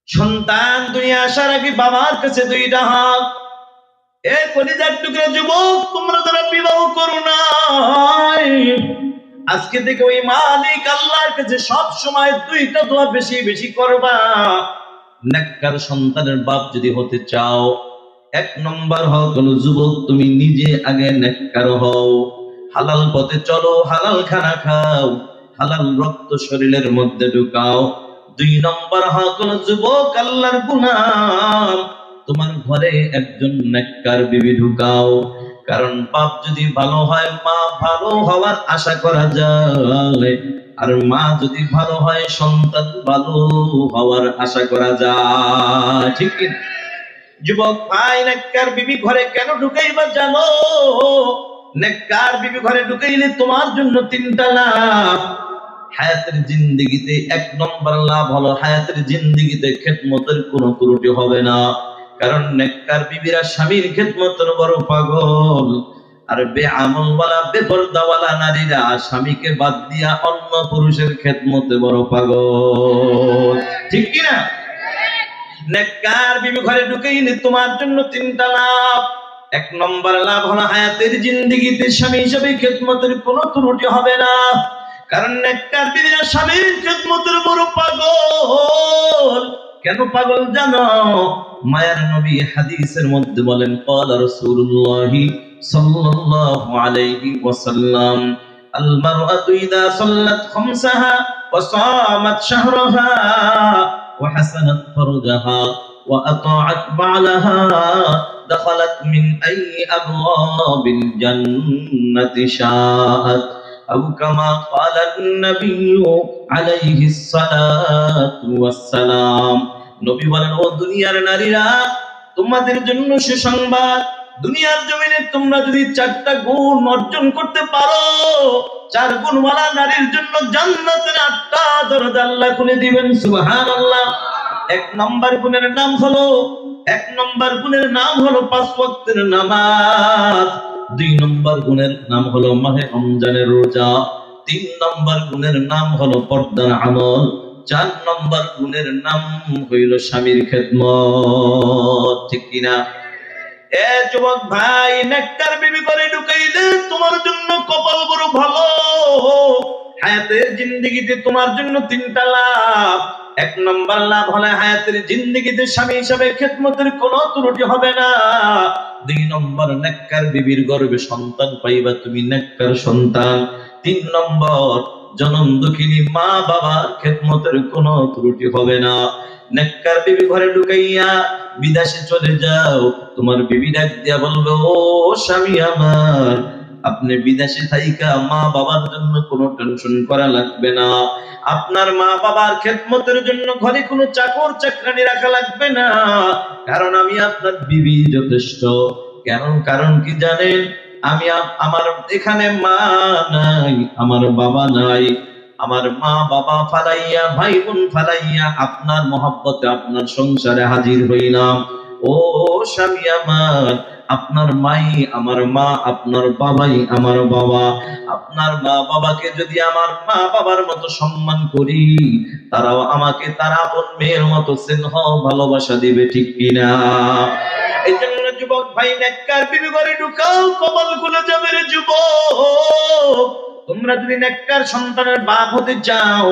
সন্তান দুনিয়া আসার আগে বাবার কাছে দুইটা হক। এ কলিজার টুকরা যুবক, তোমরা যারা বিবাহ করো নাই, আজকে থেকে ওই মালিক আল্লাহর কাছে সব সময় দুইটা দোয়া বেশি বেশি করবা। নেককার সন্তানের বাপ যদি হতে চাও, এক নম্বর হলো যুবক তুমি নিজে আগে নেককার হও, হালাল পথে চলো, হালাল খানা খাও, হালাল রক্ত শরীরের মধ্যে ঢুকাও। দুই নম্বর হলো যুবক আল্লাহর গোলাম, তোমার ঘরে একজন নেককার বিবি ঢুকাও। কারণ বাপ যদি ভালো হয় মা ভালো হওয়ার আশা করা যায়, আর মা যদি ভালো হয় সন্তান ভালো হওয়ার আশা করা যায়। ঠিক কি? যুবক ভাই, নেককার বিবি ঘরে কেন ঢুকাইবা জানো? নেককার বিবি ঘরে ঢুকাইলে তোমার জন্য তিনটা লাভ। হায়াতের জিন্দেগিতে এক নম্বর লাভ হলো হায়াতের জিন্দেগিতে খেদমতের কোনো ত্রুটি হবে না। কারণ নেককার বিবিরা স্বামীর খেদমতের বড় পাগল, আর বেআমলওয়ালা বেপরদাওয়ালা নারীরা স্বামীকে বাদ দিয়া অন্য পুরুষের খেদমতে বড় পাগল। ঠিক কিনা? নেককার বিবি ঘরে ঢুকাইলে তোমার জন্য তিনটা লাভ। এক নম্বর লাভ হলো হায়াতের জিন্দেগিতে স্বামী হিসেবে খেদমতের কোনো ত্রুটি হবে না। কারণ নেককার বিবিরা স্বামীর খেদমতের বড় পাগল। কেন পাগল জানো? মায়ার নবী হাদিসের মধ্যে বলেন, ক্বালা রাসূলুল্লাহ সাল্লাল্লাহু আলাইহি ওয়াসাল্লাম, আল মারআতু ইযা সাল্লাত খামসাহা ওয়া সামাত শাহরাহা ওয়া হাসানাত ফারজাহা ওয়া আতাআত বা'লাহা দাখালাত মিন আইয়ি আবওয়াবিল জান্নাতি শাআত আও কামা ক্বালা আন-নাবিয়্যু আলাইহিস সালাতু ওয়াস সালাম। নবী বলেন, ও দুনিয়ার নারীরা, তোমাদের জন্য সুসংবাদ, দুনিয়ার জমিনে তোমরা যদি 4টা গুণ অর্জন করতে পারো, 4 গুণওয়ালা নারীর জন্য জান্নাতের 8টা দরজা আল্লাহ খুলে দিবেন। সুবহানাল্লাহ। 1 নম্বর গুণের নাম হলো 5 ওয়াক্তের নামাজ। 2 নম্বর গুণের নাম হলো মাহে রমজানের রোজা। 3 নম্বর গুণের নাম হলো পর্দার আমল। 4 নম্বর গুণের নাম হইল স্বামীর খেদমত। ঠিক কিনা? এ যুবক ভাই, নেককার বিবি করে ঢুকাইলে তোমার জন্য কপাল বড় ভালো। হায়াতের জিন্দেগিতে তোমার জন্য 3টা লাভ। 1 নম্বর লাভ হলো হায়াতের জিন্দেগিতে স্বামী হিসাবে খেদমতের কোনো ত্রুটি হবে না। 2 নম্বর, নেককার বিবির গর্ভে সন্তান পাইবা তুমি, নেককার সন্তান। 3 নম্বর, জনম দুঃখিনী মা বাবার খেদমতের কোনো ত্রুটি হবে না। নেককার বিবি ঘরে ঢুকাইয়া বিদেশে চলে যাও, তোমার বিবি ডাক দিয়া বলবে, ও স্বামী আমার, আপনি বিদেশে থাইকা মা বাবার জন্য কোনো টেনশন করা লাগবে না। আপনার মা বাবার খেদমতের জন্য ঘরে কোনো চাকর চাকরানি রাখা লাগবে না, কারণ আমি আপনার বিবি যথেষ্ট। কারণ কি জানেন? আমার এখানে মা নাই, আমার বাবা নাই। আমার মা বাবা ফালাইয়া, ভাই বোন ফালাইয়া আপনার মহব্বতে আপনার সংসারে হাজির হইলাম। ও স্বামী আমার, আপনার মাই আমার মা, আপনার বাবাই আমার বাবা। আপনার মা বাবাকে যদি আমার মা বাবার মতো সম্মান করি, তারাও আমাকে তার আপন মেয়ের মতো স্নেহ ভালোবাসা দিবে। ঠিক কিনা? এই জন্য যুবক ভাই, নেককার বিবি ঘরে ঢুকাও, কপাল খুলে যাবে রে যুবক। তোমরা যদি নেককার সন্তানের বাপ হতে চাও,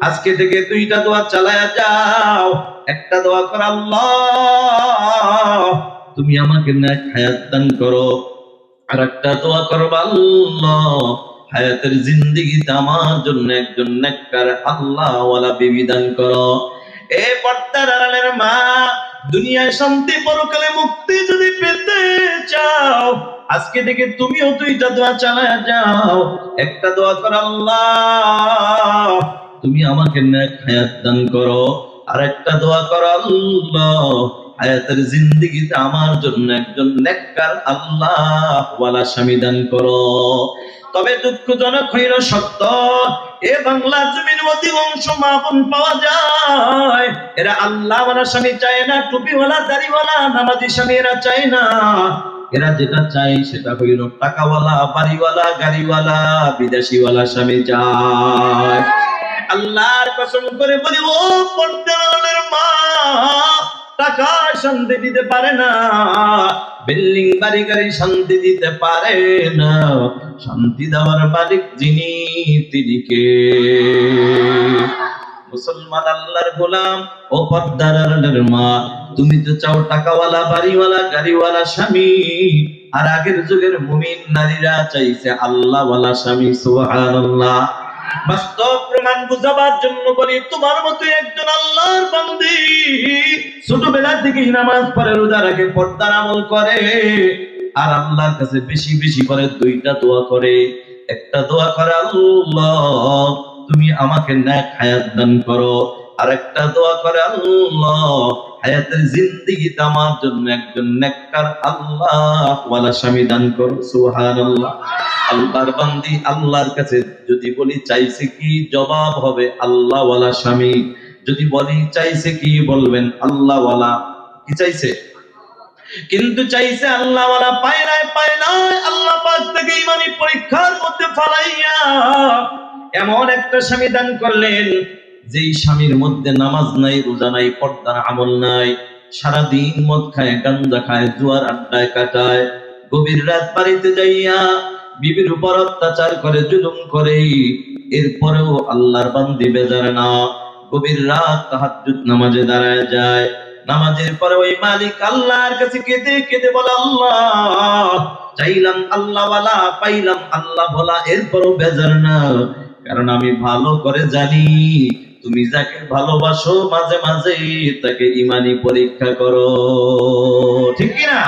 আজকে থেকে 2টা দোয়া চালায়া যাও। একটা দোয়া কর, আল্লাহ তুমি আমাকে নেক হায়াত দান করো। আর একটা দোয়া করো, আল্লাহ হায়াতের জিন্দেগিতে আমার জন্য একজন নেককার আল্লাহওয়ালা বিবি দান করো। এ পর্দার আড়ালের মা, দুনিয়ায় শান্তি পরকালে মুক্তি যদি পেতে চাও, আজকে থেকে তুমিও 2টা দোয়া চালায়া যাও। একটা দোয়া কর, আল্লাহ তুমি আমাকে নেক হায়াত দান করো। আর একটা দোয়া কর, আল্লাহ হায়াতের জিন্দেগিতে আমার জন্য একজন নেককার আল্লাহওয়ালা স্বামী দান করো। তবে দুঃখজনক হইল সত্য, এ বাংলা জমিন অধিকাংশ মা বোন পাওয়া যায়, এরা আল্লাহওয়ালা স্বামী চায় না, টুপিওয়ালা দাড়িওয়ালা নামাজি স্বামী এরা চায় না। এরা যেটা চায় সেটা হইল টাকাওয়ালা, বাড়িওয়ালা, গাড়িওয়ালা, বিদেশিওয়ালা স্বামী চায়। আল্লাহর কসম করে বলি, ও পর্দার মা, টাকা শান্তি দিতে পারে না, বিল্ডিং বাড়ি গাড়ি শান্তি দিতে পারে না। শান্তি দেওয়ার মালিক যিনি, তিনি কে? মুসলমান আল্লাহর গোলাম, ও পর্দার আড়ালের মা, তুমি তো চাও টাকাওয়ালা, বাড়িওয়ালা, গাড়িওয়ালা স্বামী। আর আগের যুগের মুমিন নারীরা চাইছে আল্লাহওয়ালা স্বামী। সুবহানাল্লাহ। বাস্তব প্রমাণ বুঝাবার জন্য বলি, তোমার মতো একজন আল্লাহর বান্দি ছোটবেলা থেকে নামাজ পড়ে, রোজা রাখে, পর্দার আমল করে, আর আল্লাহর কাছে বেশি বেশি করে 2টা দোয়া করে। একটা দোয়া করে, আল্লাহ তুমি আমাকে নেক হায়াত দান করো। আর একটা দোয়া করে, আল্লাহ হায়াতের জিন্দেগিতে আমার জন্য একজন নেককার আল্লাহওয়ালা স্বামী দান করো। সুবহানাল্লাহ। আল্লাহর বান্দি আল্লাহর কাছে যদি বলি চাইছে কি, জবাব হবে আল্লাহওয়ালা স্বামী। যদি বলি চাইছে কি, বলবেন আল্লাহওয়ালা। কি চাইছে? কিন্তু চাইছে আল্লাহওয়ালা, পায় নাই আল্লাহ পাক থেকে ইমানি পরীক্ষার মধ্যে ফালাইয়া এমন একটা স্বামী দান করলেন, যেই স্বামীর মধ্যে নামাজ নাই, রোজা নাই, পর্দার আমল নাই, সারাদিন মদ খায়, গাঞ্জা খায়, জুয়ার আড্ডায় কাটায়, গভীর রাত বাড়িতে যাইয়া বিবির উপর অত্যাচার করে, জুলুম করে। এরপরেও আল্লাহর বান্দি বেজার না, গভীর রাত তাহাজ্জুদ নামাজে দাঁড়ায় যায়। নামাজের পরে ওই মালিক আল্লাহর কাছে কেঁদে কেঁদে বলে, আল্লাহ, চাইলাম আল্লাহ ওয়ালা, পাইলাম আল্লাহ ভোলা, এরপরও বেজার না, কারণ আমি ভালো করে জানি তুমি যাকে ভালোবাসো মাঝে মাঝে তাকে ঈমানি পরীক্ষা করো। ঠিক কি না?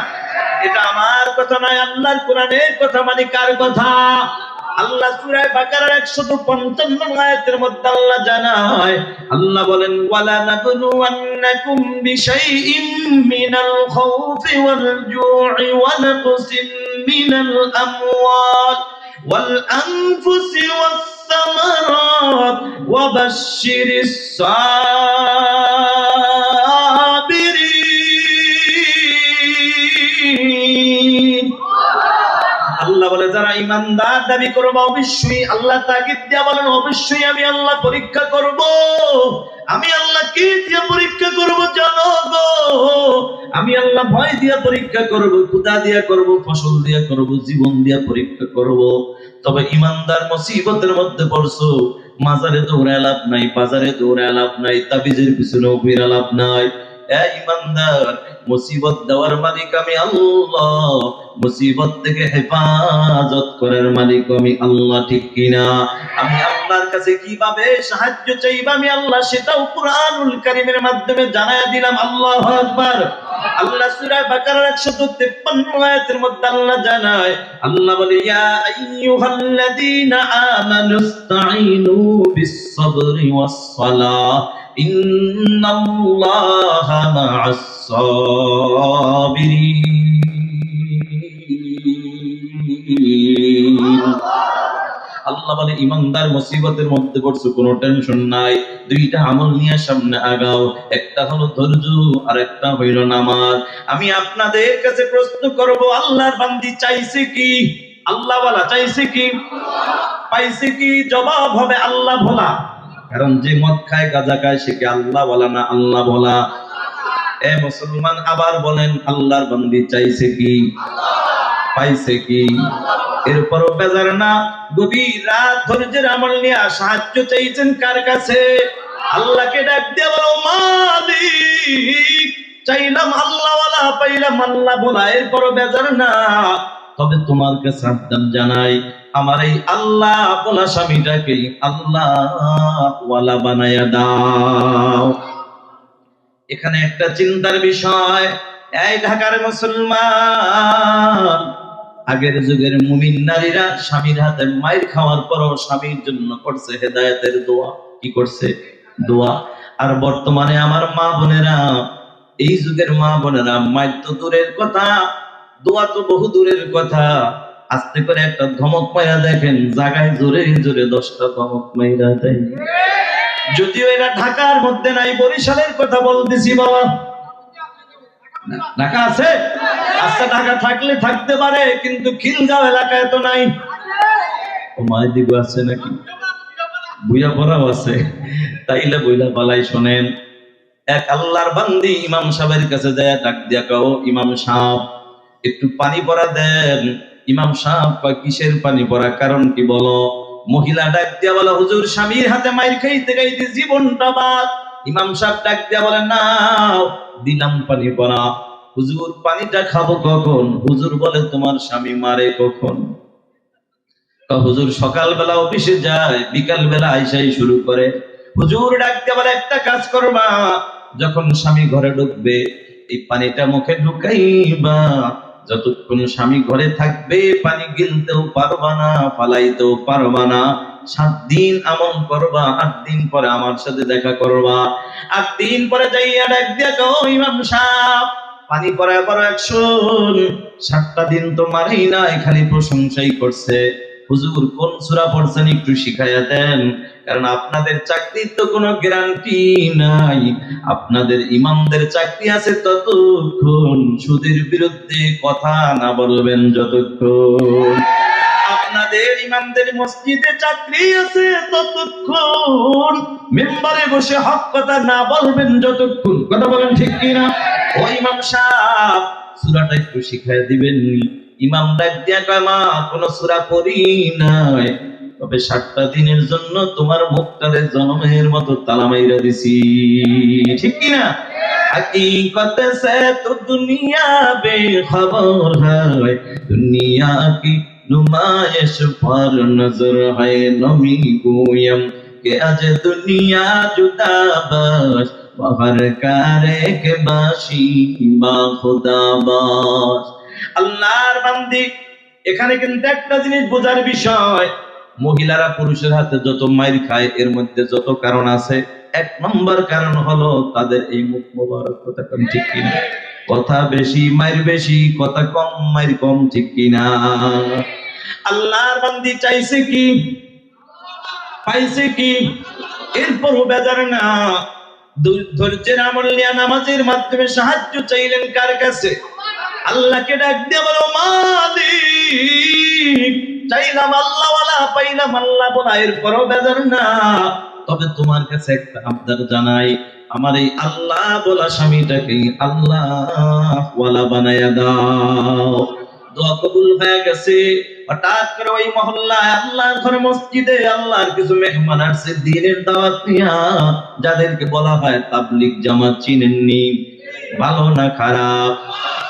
এটা আমার কথা নয়, আল্লাহর কোরআনের কথা। মানে কার কথা? আল্লাহ সূরা বাকারার 155 আয়াতের মধ্যে আল্লাহ জানায়, আল্লাহ বলেন, ওয়ালা নাবলুওয়ান্নাকুম বিশাইইম মিনাল খাউফি ওয়াল জু'i ওয়া নাকসিম মিনাল আমওয়াল ওয়াল আনফুসি ওয়াস সামারাত ওয়া বাশশিরিস সাবিরিন। আল্লাহ বলে, যারা ইমানদার দাবি করবে অবশ্যই আল্লাহ তাগিদ দিয়া বলেন, অবশ্যই আমি আল্লাহ পরীক্ষা করব। আমি আল্লাহ কি দিয়ে পরীক্ষা করব জানো গো? আমি আল্লাহ ভয় দিয়া পরীক্ষা করব, ক্ষুধা দিয়া করব, ফসল দিয়া করব, জীবন দিয়া পরীক্ষা করব। তবে ইমানদার মুসিবতের মধ্যে পড়ছো, মাজারে দৌড়ায় লাভ নাই, বাজারে দৌড়ায় লাভ নাই, তাবিজের পিছনেও ঘুরে লাভ নাই। ইমানদার, মুসিবত দেওয়ার মালিক আমি আল্লাহ, মুসিবত থেকে হেফাজত করার মালিক আমি আল্লাহ। ঠিক কিনা? আমি আল্লাহর কাছে কিভাবে সাহায্য চাইবা আমি আল্লাহ, সেটাও কুরআনুল কারীমের মাধ্যমে জানায়া দিলাম। আল্লাহু আকবার। আল্লাহ সূরা বাকারার 153 আয়াতের মধ্যে আল্লাহ জানায়, আল্লাহ বলে, ইয়া আইয়ুহাল্লাযীনা আমানুস্তাঈনু বিস-সাবরি ওয়াস-সালাহ ইন্নাল্লাহা মা'আস-সাবিরিন। আল্লাহ বলে, ইমানদার মুসিবতের মধ্যে পড়ছো, কোনো টেনশন নাই, দুইটা আমল নিয়ে সামনে আগাও, একটা হলো ধৈর্য আর একটা হইল নামাজ। আমি আপনাদের কাছে প্রশ্ন করব, আল্লাহর বান্দি চাইছে কি? আল্লাহ ওয়ালা চাইছে কি? পাইছে কি? জবাব হবে আল্লাহ ভোলা। কারণ যে মদ খায়, গাঁজা খায়, সে কি আল্লাহ ওয়ালা না আল্লাহ ভোলা? এ মুসলমান, আবার বলেন, আল্লাহর বান্দি চাইছে কি? পাইছে কি? এরপরও বেজার না, গভীর রাত ধৈর্যের আমল নিয়ে সাহায্য চাইছেন কার কাছে? আল্লাহকে ডাক দিয়ে বলো, মালিক, চাইলাম আল্লাহ ওয়ালা, পাইলাম আল্লাহ ভোলা, এরপরও বেজার না, তবে তোমার কাছে আবেদন জানাই, আমার এই আল্লাহ ভোলা স্বামীটাকে আল্লাহ ওয়ালা বানায়া দাও। এখানে একটা চিন্তার বিষয়, এই ঢাকার মুসলমান, আগের যুগের মুমিন নারীরা স্বামীর হাতে মাইর খাওয়ার পরও স্বামীর জন্য করছে হেদায়েতের দোয়া। কি করছে? দোয়া। আর বর্তমানে আমার মা বোনেরা, এই যুগের মা বোনেরা, মাইর তো দূরের কথা, দোয়া তো বহু দূরের কথা। আস্তে করে একটা ধমক মাইরা দেখেন, জায়গায় জোরে জোরে 10টা ধমক মাইরা দেয়। যদিও এরা ঢাকার মধ্যে নাই, বরিশালের কথা বলতেছি বাবা। ঢাকা আছে? আচ্ছা, ঢাকা থাকলে থাকতে পারে, কিন্তু খিলগাঁও এলাকায় তো নাই। ও মাইদিগো আছে নাকি? বুইয়া পড়াও আছে? তাইলে বইলা পালাই। শোনেন, এক আল্লাহর বান্দি ইমাম সাহেবের কাছে যায়, ডাক দিয়া কও, ইমাম সাহেব একটু পানি পড়া দেন। ইমাম সাহেব কয়, কিসের পানি পড়া, কারণ কি বলো? মহিলা ডাক দিয়া বলে, হুজুর স্বামীর হাতে মাইর খাইতে খাইতে জীবনটা বাদ। ইমাম সাহেব ডাক দিয়া বলে, নাও, দিলাম পানি পড়া। হুজুর, পানিটা খাবো কখন? হুজুর বলে, তোমার স্বামী মারে কখন? হুজুর সকালবেলা অফিসে যায়, বিকাল বেলা আইসাই শুরু করে। হুজুর ডাক দিয়া বলে, একটা কাজ করবা, যখন স্বামী ঘরে ঢুকবে এই পানিটা মুখে ঢুকাইবা, যতক্ষণ স্বামী ঘরে থাকবে পানি গিলতেও পারবা না, ফালাইতেও পারবা না। 7 দিন আমল করবা, 8 দিন পরে আমার সাথে দেখা করবা। 8 দিন পরে যাইয়া ডাক দিয়া কও, ইমাম সাহেব পানি পড়ায় বড় অ্যাকশন। 7টা দিন তো মারেই নাই, খালি প্রশংসাই করছে। হুজুর কোন সূরা পড়ছেন একটু শিখাইয়া দেন, কারণ আপনাদের চাকরির তো কোনো গ্যারান্টি নাই। আপনাদের ইমামদের চাকরি আছে ততক্ষণ, সুদের বিরুদ্ধে কথা না বলবেন যতক্ষণ। আপনাদের ইমামদের মসজিদে চাকরি আছে ততক্ষণ, মেম্বারে বসে হক কথা না বলবেন যতক্ষণ। কথা বলেন ঠিক কিনা? ও ইমাম সাহেব, সূরাটা একটু শিখাইয়া দিবেন। ইমাম ডাক দিয়া কয়, মা কোন সূরা পড়ি নাই। তবে 60টা দিনের জন্য তোমার মুখটারে জনমের মতো তালা মাইরা দিছি, ঠিক কিনা? हकीकत से तो दुनिया बेखबर है, दुनिया की नुमाइश पर नजर है, नमी गोयम के आज दुनिया जुदा बस बाहर करे के बाशी बा खुदा बस। আল্লাহর বান্দি, এখানে কিন্তু একটা জিনিস বোঝার বিষয়, মহিলারা পুরুষের হাতে যত মাইর খায় এর মধ্যে যত কারণ আছে, 1 নম্বর কারণ হলো তাদের এই মুখ মোবারক। কথা কম, ঠিক কিনা? কথা বেশি মাইর বেশি, কথা কম মাইর কম, ঠিক কিনা? আল্লাহর বান্দি চাইছে কি, পাইছে কি? এরপরও বেজার না, ধৈর্যের আমল নিয়ে নামাজের মাধ্যমে সাহায্য চাইলেন কার কাছে? আল্লাহকে ডাক দিয়ে বলো, মালিক চাইলাম আল্লাহ ওয়ালা, পাইলাম আল্লাহ বলা, এরপরও বেজার না। তবে তোমার কাছে একটা আবদার জানাই, আমার এই আল্লাহ বলা স্বামীটাকে আল্লাহ ওয়ালা বানায়া দাও। দোয়া কবুল হয়ে গেছে। হঠাৎ করে ওই মহল্লায় আল্লাহর ঘরে মসজিদে আল্লাহর কিছু মেহমান আসছে দ্বীনের দাওয়াত নিয়া, যাদেরকে বলা হয় তাবলীগ জামাত। চিনেননি? ভালো না খারাপ?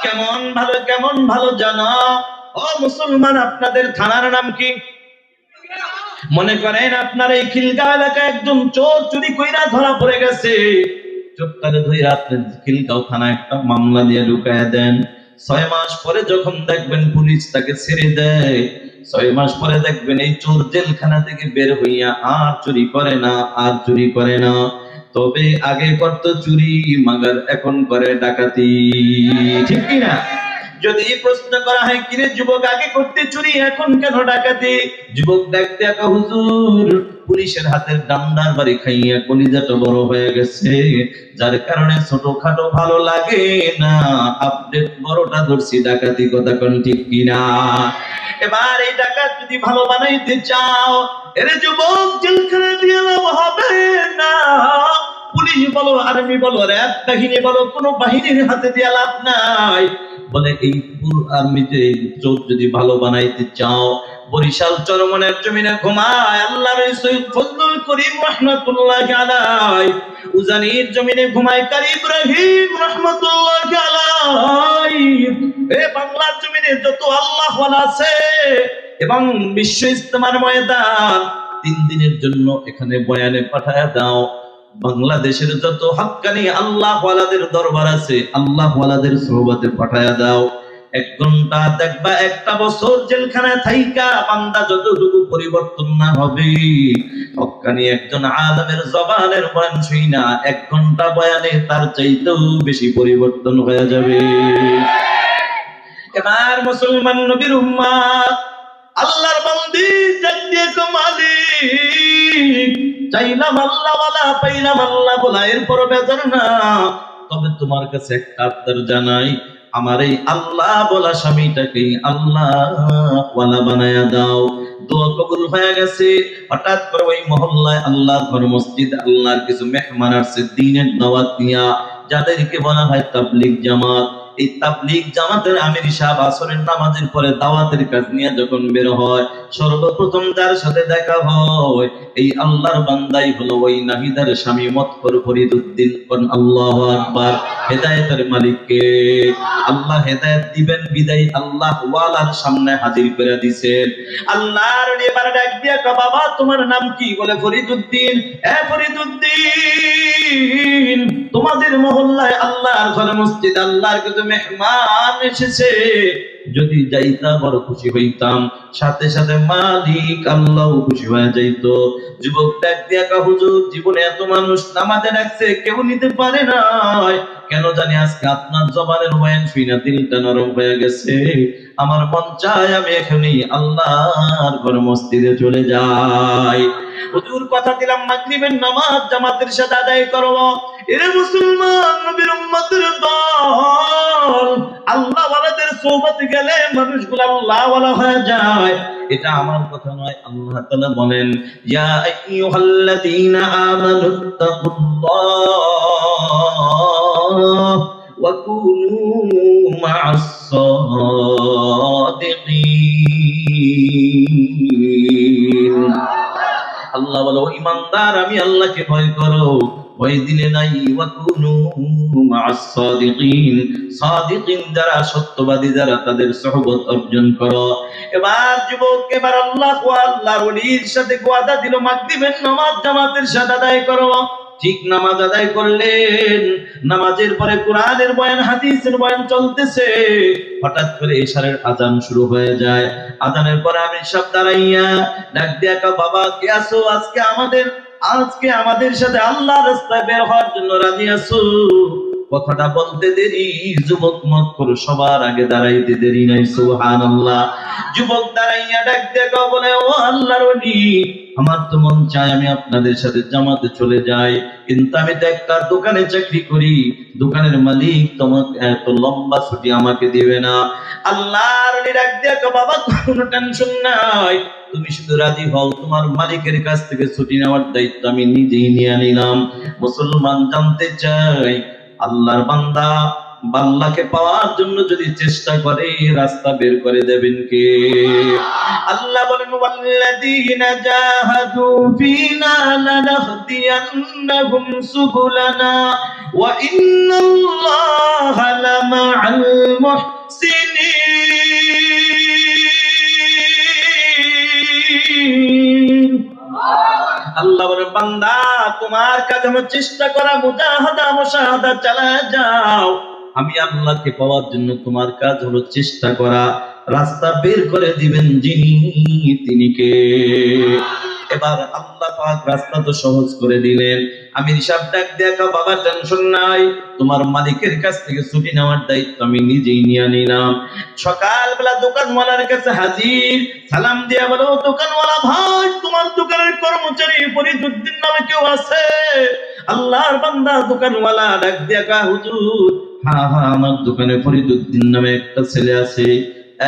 কেমন ভালো, কেমন ভালো জানো? ও মুসলমান, আপনাদের থানার নাম কি? মনে করেন আপনার এই খিলগাঁও এলাকায় একজন চোর চুরি কইরা ধরা পড়ে গেছে, চোরটারে ধরে আপনি খিলগাঁও থানায় একটা মামলা দিয়ে ঢুকায় দেন। 6 মাস পরে যখন দেখবেন পুলিশ তাকে ছেড়ে দেয়, 6 মাস পরে দেখবেন এই চোর জেলখানা থেকে বের হইয়া আর চুরি করে না, আর চুরি করে না। তবে আগে করত চুরি, মাগার এখন করে ডাকাতি, ঠিক কিনা? যদি প্রশ্ন করা হয়, কিরে যুবক, আগে করতে চুরি, এখন কেন ডাকাতি? যুবক দেখতে একা, হুজুর পুলিশের হাতের ডান্ডার বাড়ি খাইয়া কলিজাটা বড় হয়ে গেছে, যার কারণে ছোটখাটো ভালো লাগে না, আপডেট বড়টা ধরছি, ডাকাতি। কথা কোন, ঠিক কিনা? এবার এই ডাকাত যদি ভালো বানাইতে চাও, এরে যুবক জেলখানা দিয়ে লাভ হবে না। পুলিশ বলো, আর্মি বলো, র্যাব বাহিনী বলো, কোন বাহিনীর হাতে দিয়ে লাভ নাই। বলে এই আর্মিতে চোর যদি ভালো বানাইতে চাও, বরিশাল চরমনের জমিনে ঘুমায় আল্লাহর সৈয়দ ফজলুল করিম রাহমাতুল্লাহি আলাইহি, উজানির জমিনে ঘুমায় কারি ইব্রাহিম রাহমাতুল্লাহি আলাইহি। এ বাংলার জমিনে যত আল্লাহ ওয়ালা আছে এবং বিশ্ব ইজতেমার ময়দান 3 দিনের জন্য এখানে বয়ানে পাঠায়া দাও। বাংলাদেশের যত হক্কানি আল্লাহ ওয়ালাদের দরবার আছে, আল্লাহ ওয়ালাদের সোহবতে পাঠায়া দাও। 1 ঘন্টা দেখবা, 1টা বছর জেলখানায় থাইকা বান্দা যতটুকু পরিবর্তন না হবে, হক্কানি একজন আলেমের জবানের বয়ান শুই না 1 ঘন্টা বয়ানে তার চাইতেও বেশি পরিবর্তন হয়ে যাবে। এবার মুসলমান নবীর উম্মত, আল্লাহর বান্দি জানিয়ে কো, মালিক চাইলাম আল্লাহ ওয়ালা, পাইলাম আল্লাহ বলা, এরপর বেজার না। তবে তোমার কাছে একটা আবদার জানাই, আমার এই আল্লাহ বলা স্বামীটাকে আল্লাহ ওয়ালা বানায়া দাও। দোয়া কবুল হয়ে গেছে। হঠাৎ করে ওই মহল্লায় আল্লাহর ঘর মসজিদ আল্লাহর কিছু মেহমান আসছে দ্বীনের দাওয়াত নিয়া, যাদেরকে বলা হয় তাবলীগ জামাত। এই তাবলীগ জামাতের আমির সাহেব আসরের নামাজের পরে দাওয়াতের কাজ নিয়ে যখন বের হয়, সর্বপ্রথম যার সাথে দেখা হয় এই আল্লাহর বান্দাই হলো ওই নাহিদার স্বামী মতফর ফরিদউদ্দিন। কোন আল্লাহু আকবার। হেদায়েতের মালিককে আল্লাহ হেদায়েত দিবেন বিদায় আল্লাহ ওয়ালার সামনে হাজির করে দিয়েছেন। আল্লাহর এবার ডাক দিয়া কয়, বাবা তোমার নাম কি? বলে ফরিদউদ্দিন। এ ফরিদউদ্দিন, তোমাদের মহল্লায় আল্লাহর ঘর মসজিদ আল্লাহর কিছু মেহমান এসেছে, যদি যাইতা বড় খুশি হইতাম। সাথে সাথে মালিক আল্লাহও খুশি হয়ে যাইত। যুবক ডাক দিয়া কয়, হুজুর জীবনে এত মানুষ নামাজে ডাকছে, কেউ নিতে পারে নাই, কেন জানি আজকে আপনার জবানের বয়ান শুনে দিলটা নরম হয়ে গেছে। আমার মন চায় আমি এখনই আল্লাহর ঘর মসজিদে চলে যাই। হুজুর কথা দিলাম মাগরিবের নামাজ জামাতের সাথে আদায় করব। এরে মুসলমান নবীর উম্মতের দল, আল্লাহ ওয়ালাদের সোহবতে গেলে মানুষগুলো আল্লাহ ওয়ালা হয়ে যায়। এটা আমার কথা নয়, আল্লাহ তাআলা বলেন, ইয়া আইয়ুহাল্লাযীনা আমানুত্তাকুল্লাহ ওয়া কুনু মা'আস সাদিকিন। ইমানদার আমি আল্লাহকে ভয় করো, ভয় দিলে নাই ওয়াকুনু মা'আস সাদিকিন, সাদিকিন যারা সত্যবাদী যারা তাদের সুহবত অর্জন করো। এবার যুবক এবার আল্লাহ ও আল্লাহর ওলির সাথে ওয়াদা দিল মাগরিবের নামাজ জামাতের সাথে আদায় করো। ঠিক নামাজ আদায় করলেন, নামাজের পরে কোরআনের বয়ান হাদিসের বয়ান চলতেছে, হঠাৎ করে ইশারের আজান শুরু হয়ে যায়। আজানের পরে আমি সব দাঁড়াইয়া ডাক দিয়া কা বাবা কে আসো, আজকে আমাদের সাথে আল্লাহর রাস্তায় বের হওয়ার জন্য রাজি আছো? কথাটা বলতে দেরি, যুবক মত করে সবার আগে দাঁড়াইতে দেরি নাই। সুবহানাল্লাহ। যুবক দাঁড়াইয়া ডাক দিয়া বলে, ও আল্লাহর ওলি, আমার তো মন চায় আমি আপনাদের সাথে জামাতে চলে যাই, কিন্তু আমি তো একটা দোকানে চাকরি করি, দোকানের মালিক তোমাকে এত লম্বা ছুটি আমাকে দিবে না। আল্লাহর ওলি ডাক দিয়া বাবা কোনো টেনশন নাই, তুমি শুধু রাজি হও, তোমার মালিকের কাছ থেকে ছুটি নেওয়ার দায়িত্ব আমি নিজেই নিয়ে নিলাম। মুসলমান জানতে চাই আল্লাহর বান্দা আল্লাহকে পাওয়ার জন্য যদি চেষ্টা করে রাস্তা বের করে দেবেন কে? আল্লাহ বলেন ওয়াল্লাযীনা জাহাদু ফীনা লানাহদিয়ান্নাহুম সুবুলানা ওয়া ইন্নাল্লাহা লামা'আল মুহসিনিন। আল্লাহ বলেন বান্দা তোমার কাজ হলো চেষ্টা করা, মুজাহাদা মুশাহাদা চালায় যাও। আমি আল্লাহকে পাওয়ার জন্য তোমার কাজ হলো চেষ্টা করা, রাস্তা বের করে দিবেন যিনি তিনি কে? এবার আল্লাহ পাক রাস্তা তো সহজ করে দিলেন। আমি হিসাব ডাক দেখা বাবা টেনশন নাই, তোমার মালিকের কাছ থেকে ছুটি নেওয়ার দায়িত্ব আমি নিজেই নিয়ে নিলাম। সকালবেলা দোকানওয়ালার কাছে হাজির, সালাম দিয়া বলো দোকানওয়ালা ভাই, তোমার দোকানের কর্মচারী ফরিদউদ্দিন নামে কেউ আছে? আল্লাহর বান্দা দোকানওয়ালা ডাক দিয়া হুজুর, হ্যাঁ আমার দোকানে ফরিদউদ্দিন নামে একটা ছেলে আছে।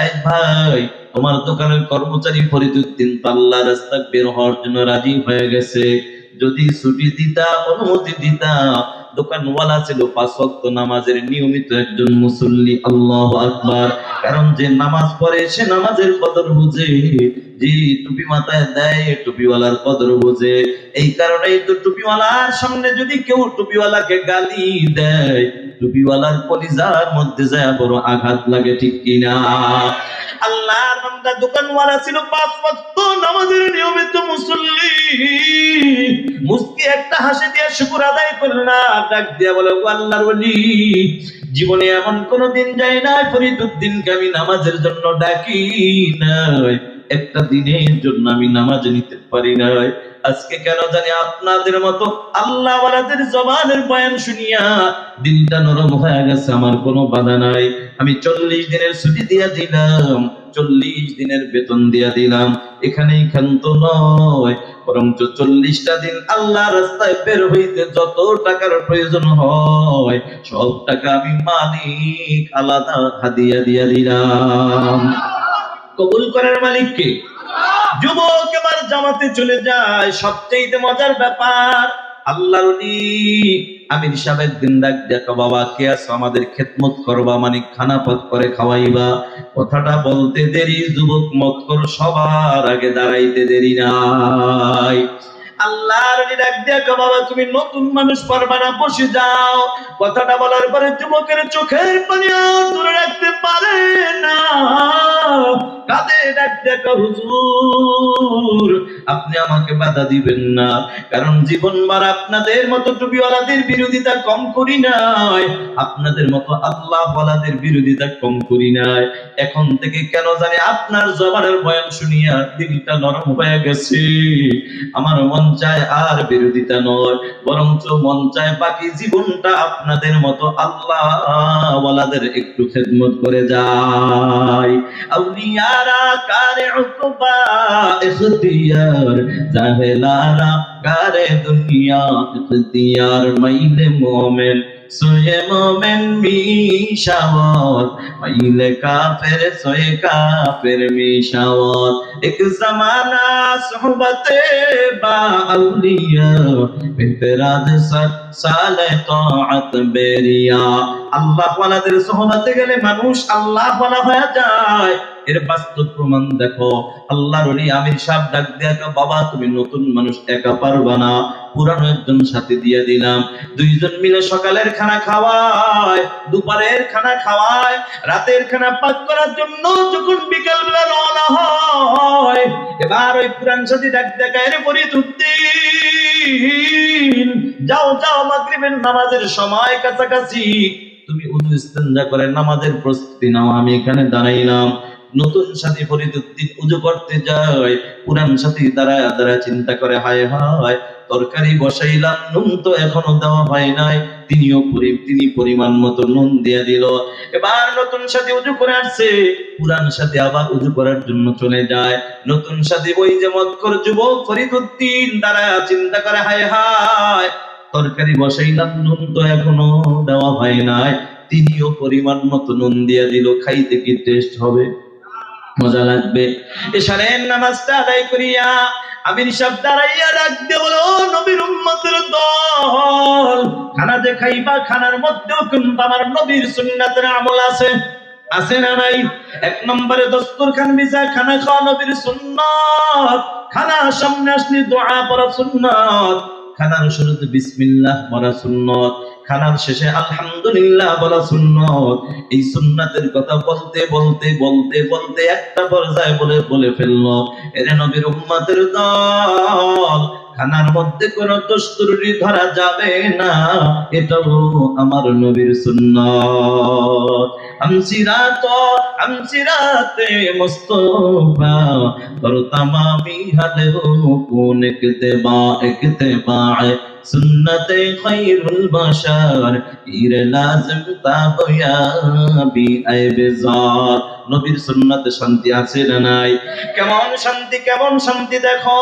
এই ভাই, তোমার দোকানের কর্মচারী ফরিদউদ্দিন তো আল্লাহর রাস্তায় বের হওয়ার জন্য রাজি হয়ে গেছে, যদি ছুটি দিতা অনুমতি দিতা। দোকানওয়ালা ছিল 5 ওয়াক্ত নামাজের নিয়মিত একজন মুসল্লি। আল্লাহু আকবার। কারণ যে নামাজ পড়ে সে নামাজের কদর বুঝে, যে টুপি মাথায় দেয় টুপিওয়ালার কদর বুঝে। এই কারণেই তো টুপিওয়ালার সামনে যদি কেউ টুপিওয়ালাকে গালি দেয়, টুপিওয়ালার কলিজার মধ্যে যায় বড় আঘাত লাগে, ঠিক কিনা? আল্লাহর বান্দা দোকানওয়ালা ছিল 5 ওয়াক্ত নামাজের নিয়মিত মুসল্লি। মুস্কি একটা হাসি দিয়ে শুকর আদায় করলেন, ডাক দিয়া বলে ও আল্লাহর ওলি, জীবনে এমন কোন দিন যায় না ফরিদউদ্দিনকে আমি নামাজের জন্য ডাকি নাই, একটা দিনের জন্য আমি নামাজ নিতে পারি নাই। আজকে কেন জানি আপনাদের মতো আল্লাহ ওয়ালাদের জবানের বয়ান শুনিয়া দিনটা নরম হয়ে গেছে। আমার কোনো বাধা নাই, আমি 40 দিনের ছুটি দিয়া দিলাম, 40 দিনের বেতন দিয়া দিলাম। এখানেই ক্ষান্ত নয়, বরঞ্চ 40টা দিন আল্লাহ রাস্তায় বের হইতে যত টাকার প্রয়োজন হয় সব টাকা আমি মালিক আলাদা হাদিয়া দিয়া দিলাম। কবুল করার মালিক কে? যুবক এবার জামাতে চলে যায়। সবচেয়ে মজার ব্যাপার, আল্লাহর ওলি আমির সাহেব একদিন ডাক দেখা, বাবা কে আছো, আমাদের খেদমত করবা, মানে খানা পাক করে খাওয়াইবা। কথাটা বলতে দেরি, যুবক মত কর সবার আগে দাঁড়াইতে দেরি নাই। আল্লাহর ওলি ডাক দেখা, বাবা তুমি নতুন মানুষ পারবা না, বসে যাও। কথাটা বলার পরে যুবকের চোখের পানি আর ধরে রাখতে পারে না, কাঁদে, ডাক দেখা হুজুর আপনি আমাকে বাধা দিবেন না, কারণ জীবনভর আপনাদের মতো টুপিওয়ালাদের বিরোধিতা কম করি নাই, আপনাদের মতো আল্লাহ ওয়ালাদের বিরোধিতা কম করি নাই। এখন থেকে কেন জানি আপনার জবানের বয়ান শুনিয়া দিলটা নরম হয়ে গেছে। আমার মন চায় আর বিরোধিতা নয়, বরঞ্চ মন চায় বাকি জীবনটা আপনাদের মতো আল্লাহ ওয়ালাদের একটু খেদমত করে যায়। আউলিয়ারা কারে উকবা ইখতিয়ার, জাহেলারা কারে দুনিয়া ইখতিয়ার। মাইলে মোমেন সোয়ে মোমেন মিশাওয়াত, মাইলে কাফের সোয়ে কাফের মিশাওয়াত। এক জামানা সোহবতে বা আউলিয়া, বেতরাদ সালে তাআত বেরিয়া। আল্লাহ ওয়ালাদের সোহবতে গেলে মানুষ আল্লাহ ওয়ালা হয়ে যায়। এর বাস্তব প্রমাণ দেখো। আল্লাহর ওলি আমির সাহেব ডাক দিয়া কয়, বাবা তুমি নতুন মানুষ, একা পারবা না, পুরানো একজন সাথে দিয়ে দিলাম। দুইজন মিলে সকালের খানা খাওয়ায়, দুপুরের খানা খাওয়ায়, রাতের খানা পাক করার জন্য যখন বিকাল বেলা রওনা হয়, এবার ওই পুরান সাথী ডাক দেখা এর ফরিদুদ্দিন, যাও যাও, মাগরিবের নামাজের সময় কাছাকাছি, তুমি উযু ইস্তেঞ্জা করে নামাজের প্রস্তুতি নাও, আমি এখানে দাঁড়াইলাম। নতুন সাথী ফরিদুদ্দিন উযু করতে যায়, পুরান সাথী দাঁড়ায় দাঁড়ায় চিন্তা করে, হায় হায়, তরকারি বসাইলাম, নুন তো এখনো দেওয়া হয় নাই। তিনি পরিমাণ মতো নুন দিয়ে দিল। এবার নতুন সাথী উযু করে আসছে, পুরান সাথী আবার উযু করার জন্য চলে যায়। নতুন সাথী ওই যে মক্কর যুবক ফরিদুদ্দিন দাঁড়ায় চিন্তা করে, হায় হায়, তরকারি বসাইলাম, নুন তো এখনো দেওয়া হয় নাই। তিনিও পরিমাণ মতো নুন দিয়ে দিল, খাইতে কি টেস্ট হবে, মজা লাগবে। এশারের নামাজটা আদায় করিয়া আমির সাহেব দাঁড়াইয়া ডাক দিয়ে বলো, নবীর উম্মতের দল, খানা যে খাইবা, খানার মধ্যেও কিন্তু আমার নবীর সুন্নাতের আমল আছে, আছে না নাই? এক নম্বরে দস্তরখান বিছায় খানা খাওয়া নবীর সুন্নাত, খানা সামনে আসলে দোয়া পড়া সুন্নাত, খানার শুরুতে বিসমিল্লাহ বলা সুন্নাত, খানার শেষে আলহামদুলিল্লাহ বলা সুন্নাত। এই সুন্নাতের কথা বলতে বলতে বলতে বলতে একটা পর্যায়ে বলে ফেললো, এরে নবীর উম্মতের দল, খানার মধ্যে কোনো দস্তুরি ধরা যাবে না, এটাও আমার নবীর সুন্নাত। আমসিরাতে মুস্তাফা কর তামামি হালেও কোন ইক্তেবা সুন্নতে খায়রুল বাশার ইর লাজিম তাবয়াবি আইবজার। নবীর সুন্নাতে শান্তি আছে না নাই? কেমন শান্তি, কেমন শান্তি দেখো।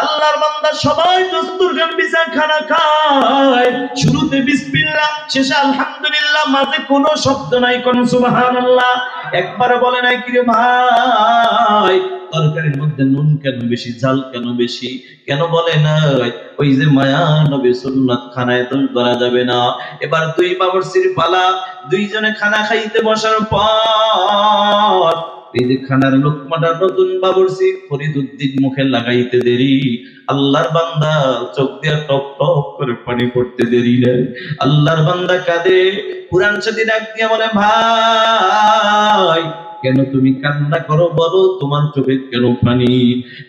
আল্লাহর বান্দা সবাই দস্তুরখান বিছায় খানা খায়, শুরুতে বিসমিল্লাহ, শেষে আলহামদুলিল্লাহ, মাঝে কোনো শব্দ নাই, কোন সুবহানাল্লাহ একবার বলে নাই। কি রে ভাই, তরকারির মধ্যে নুন কেন বেশি, ঝাল কেন বেশি, কেন বলে নাই? ওই যে মায়া নবী সুন্নাত, খানায় দোষ ধরা যাবে না। এবার দুই বাবরচির পালা, দুইজনে খানা খাইতে বসার পর এই যে খানার লোকমাটা নতুন বাবরচি ফরিদুদ্দিন মুখে লাগাইতে দেরি, আল্লাহর বান্দা চোখ দিয়ে টপ টপ করে পানি পড়তে দেরি নাই। আল্লাহর বান্দা কাঁদে, পুরান সাথী ডাক দিয়ে বলে, ভাই কেন তুমি কান্না করো, বলো তোমার চোখে কেন পানি?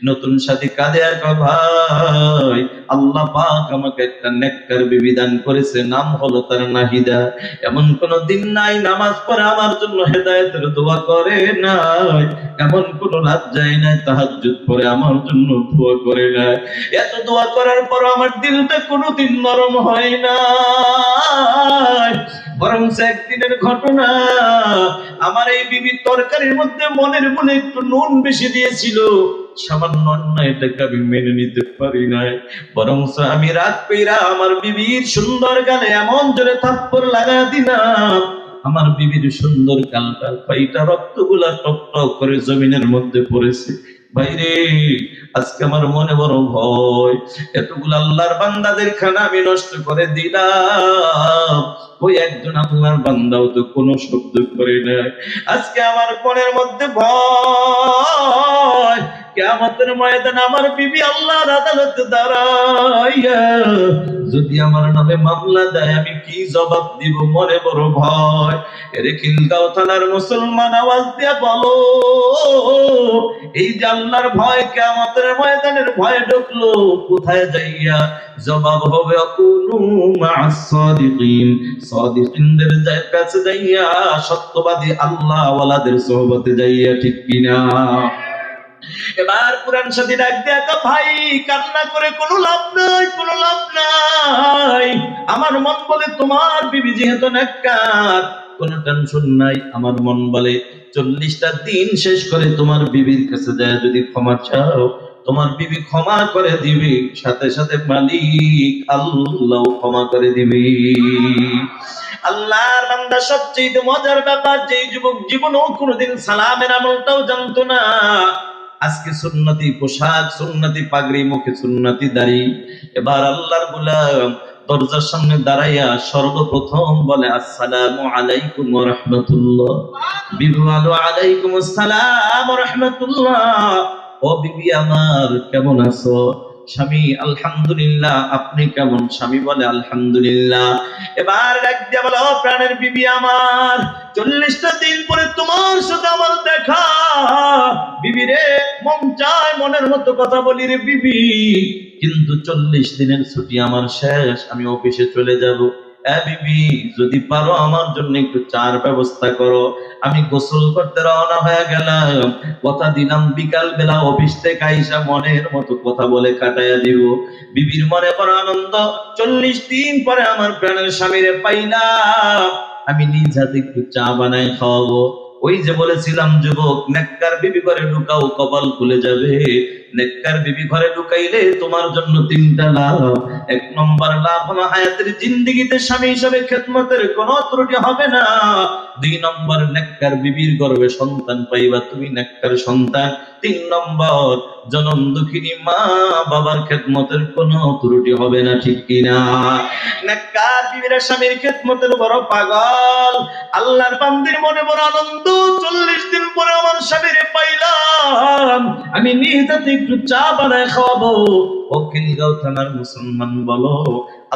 নতুন সাথী কাঁদে আর কয়, ভাই আল্লাহ পাক আমাকে একটা নেককার বিবি দান করেছে, নাম হলো তার নাহিদা। এমন কোন দিন নাই নামাজ পড়ে আমার জন্য হেদায়েতের দোয়া করে নাই, এমন কোন রাত যায় নাই তাহাজ্জুদ পড়ে আমার জন্য দোয়া করে নাই। এত দোয়া করার পর আমার দিলটা কোনোদিন নরম হয় না, বরং একদিনের ঘটনা, আমার এই বিবি তরকারির মধ্যে মনের মনে একটু নুন বেশি দিয়েছিল, সামান্য অন্যায়টাকে আমি মেনে নিতে পারি নাই, বরং আমি রাত পেরা আমার বিবির সুন্দর গালে এমন জোরে থাপ্পড় লাগা দিলাম, আমার বিবির সুন্দর গালটা ফাইটা রক্তগুলা টক টক করে জমিনের মধ্যে পড়েছে। ভাইরে, আজকে আমার মনে বড় ভয়, এতগুলো আল্লাহর বান্দাদের খানা আমি নষ্ট করে দিলাম, ওই একজন আল্লাহর বান্দাও তো কোনো শব্দ করে নাই। আজকে আমার মনের মধ্যে ভয়, কিয়ামতের ময়দানে আমার বিবি আল্লাহর আদালতে দাঁড়াইয়া যদি আমার নামে মামলা দেয়, আমি কি জবাব দিব, মনে বড় ভয়। এরে খিলগাঁও থানার মুসলমান, আওয়াজ দিয়া বলো, এই যে আল্লাহর ভয় কিয়ামতের ময়দানের ভয় ঢুকলো, কোথায় যাইয়া জবাব হবে? আকুনু মা'আস সাদিকিন, সাদিকিনদের কাছে যাইয়া, সত্যবাদী আল্লাহ ওয়ালাদের সোহবতে যাইয়া, ঠিক কিনা? এবার পুরান সাথী ডাক দিয়া কয়, ভাই কান্না করে কোনো লাভ নাই, কোনো লাভ নাই। আমার মন বলে তোমার বিবি যেহেতু নেককার, কোনো টেনশন নাই। আমার মন বলে 40টা দিন শেষ করে তোমার বিবির কাছে যায় যদি ক্ষমা চাও, তোমার বিবি ক্ষমা করে দিবে, সাথে সাথে মালিক আল্লাহ ক্ষমা করে দিবে। আল্লাহর বান্দা, সবচেয়ে মজার ব্যাপার, যে যুবক জীবনেও কোনোদিন সালামের আমলটাও জানতো না, আজকে সুন্নতি পোশাক, সুন্নতি পাগড়ি, মুখে সুন্নতি দাড়ি। এবার আল্লাহর গোলাম দরজার সামনে দাঁড়াইয়া সর্বপ্রথম বলে আসসালামু আলাইকুম ওয়া রাহমাতুল্লাহ। বিবি বলে আলাইকুম আসসালাম ওয়া রাহমাতুল্লাহ। ও বিবি আমার কেমন আছো? স্বামী আলহামদুলিল্লাহ। আপনি কেমন? স্বামী বলে আলহামদুলিল্লাহ। এবার ডাক দিয়া বলো, প্রাণের বিবি আমার, 40টা দিন পরে তোমার সাথে আমার দেখা। বিবি রে, মন চায় মনের মতো কথা বলি রে বিবি, কিন্তু 40 দিনের ছুটি আমার শেষ, আমি অফিসে চলে যাব। বিবি, যদি পারো আমার জন্য একটু চার ব্যবস্থা করো। আমি গোসল করতে রওনা হয়ে গেলাম, কথা দিলাম বিকাল বেলা অফিস থেকে আইসা মনের মতো কথা বলে কাটাইয়া দিব। বিবির মনে বড় আনন্দ, 40 দিন পরে আমার প্রাণের স্বামীরে পাইলাম, আমি নিজ হাতে একটু চা বানাই খাওয়াবো। ওই যে বলেছিলাম যুবক, নেককার বিবি ঘরে ঢুকাও কপাল খুলে যাবে। নেককার বিবি ঘরে ঢুকাইলে তোমার জন্য 3টা লাভ। 1 নম্বর লাভ হলো হায়াতের জিন্দেগিতে স্বামী হিসেবে খেদমতের কোনো ত্রুটি হবে না। 2 নম্বর, নেককার বিবির গর্ভে সন্তান পাইবা তুমি, নেককার সন্তান। 3 নম্বর, জনম দুঃখিনী মা বাবার খেদমতের কোনো ত্রুটি হবে না, ঠিক কিনা? নেককার বিবিরা স্বামীর খেদমতের বড় পাগল। আল্লাহর বান্দির মনে বড় আনন্দ, 40 দিন পরে আমার স্বামীরে পাইলাম, আমি নিজ হাতে একটু চা বানায় খাওয়াবো। ও খিলগাঁও থানার মুসলমান বলো,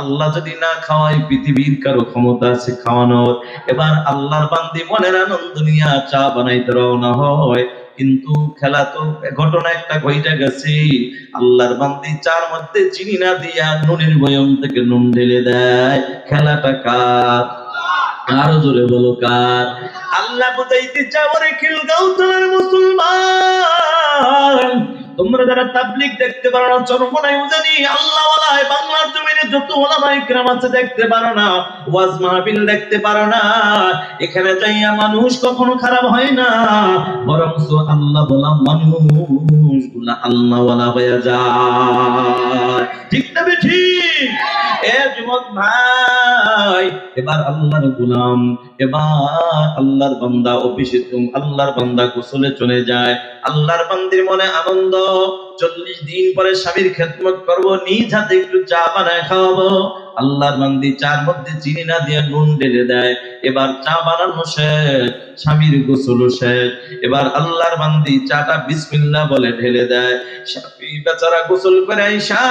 আল্লাহ যদি না খাওয়ায় পৃথিবীর কারো ক্ষমতা আছে খাওয়ানোর? এবার আল্লাহর বান্দি মনের আনন্দ নিয়ে চা বানাইতে রওনা হয়, কিন্তু খেলা তো ঘটনা একটা ঘইটা গেছে। আল্লাহর বান্দি চার মধ্যে চিনি না দিয়া নুনের বয়ম থেকে নুন ঢেলে দেয়। খেলাটা কার? আরো জোরে বলো কার? আল্লাহ বুঝাইতে চাও রে খিলগাঁও থানার মুসলমান, তোমরা যারা তাবলীগ দেখতে পারো না, চরমনাই উজানি আল্লাহ ওয়ালায় বাংলার জমিনে যত ওলামায়ে কিরাম আছে দেখতে পারো না, ওয়াজ মাহফিল দেখতে পারো না, এখানে যাইয়া মানুষ কখনো খারাপ হয় না, বরং আল্লাহ বলা মানুষগুলা আল্লাহ ওয়ালা হয়ে যায়। ঠিক না ঠিক? এ যুবক ভাই, এবার আল্লাহর গোলাম, এবার আল্লাহর বান্দা অফিসে, আল্লাহর বান্দা গোসলে চলে যায়। আল্লাহর বান্দির মনে আনন্দ, 40 দিন পরে স্বামীর খেদমত করব, নিজ হাতে একটু চা বানায় খাওয়াবো। আল্লাহর বান্দি চার মধ্যে চিনি না দিয়ে নুন ঢেলে দেয়। এবার চা বানানো শেষ, স্বামীর গোসল শেষ। এবার আল্লাহর বান্দি চাটা বিসমিল্লাহ বলে ঢেলে দেয়। স্বামী বেচারা গোসল করে আইসা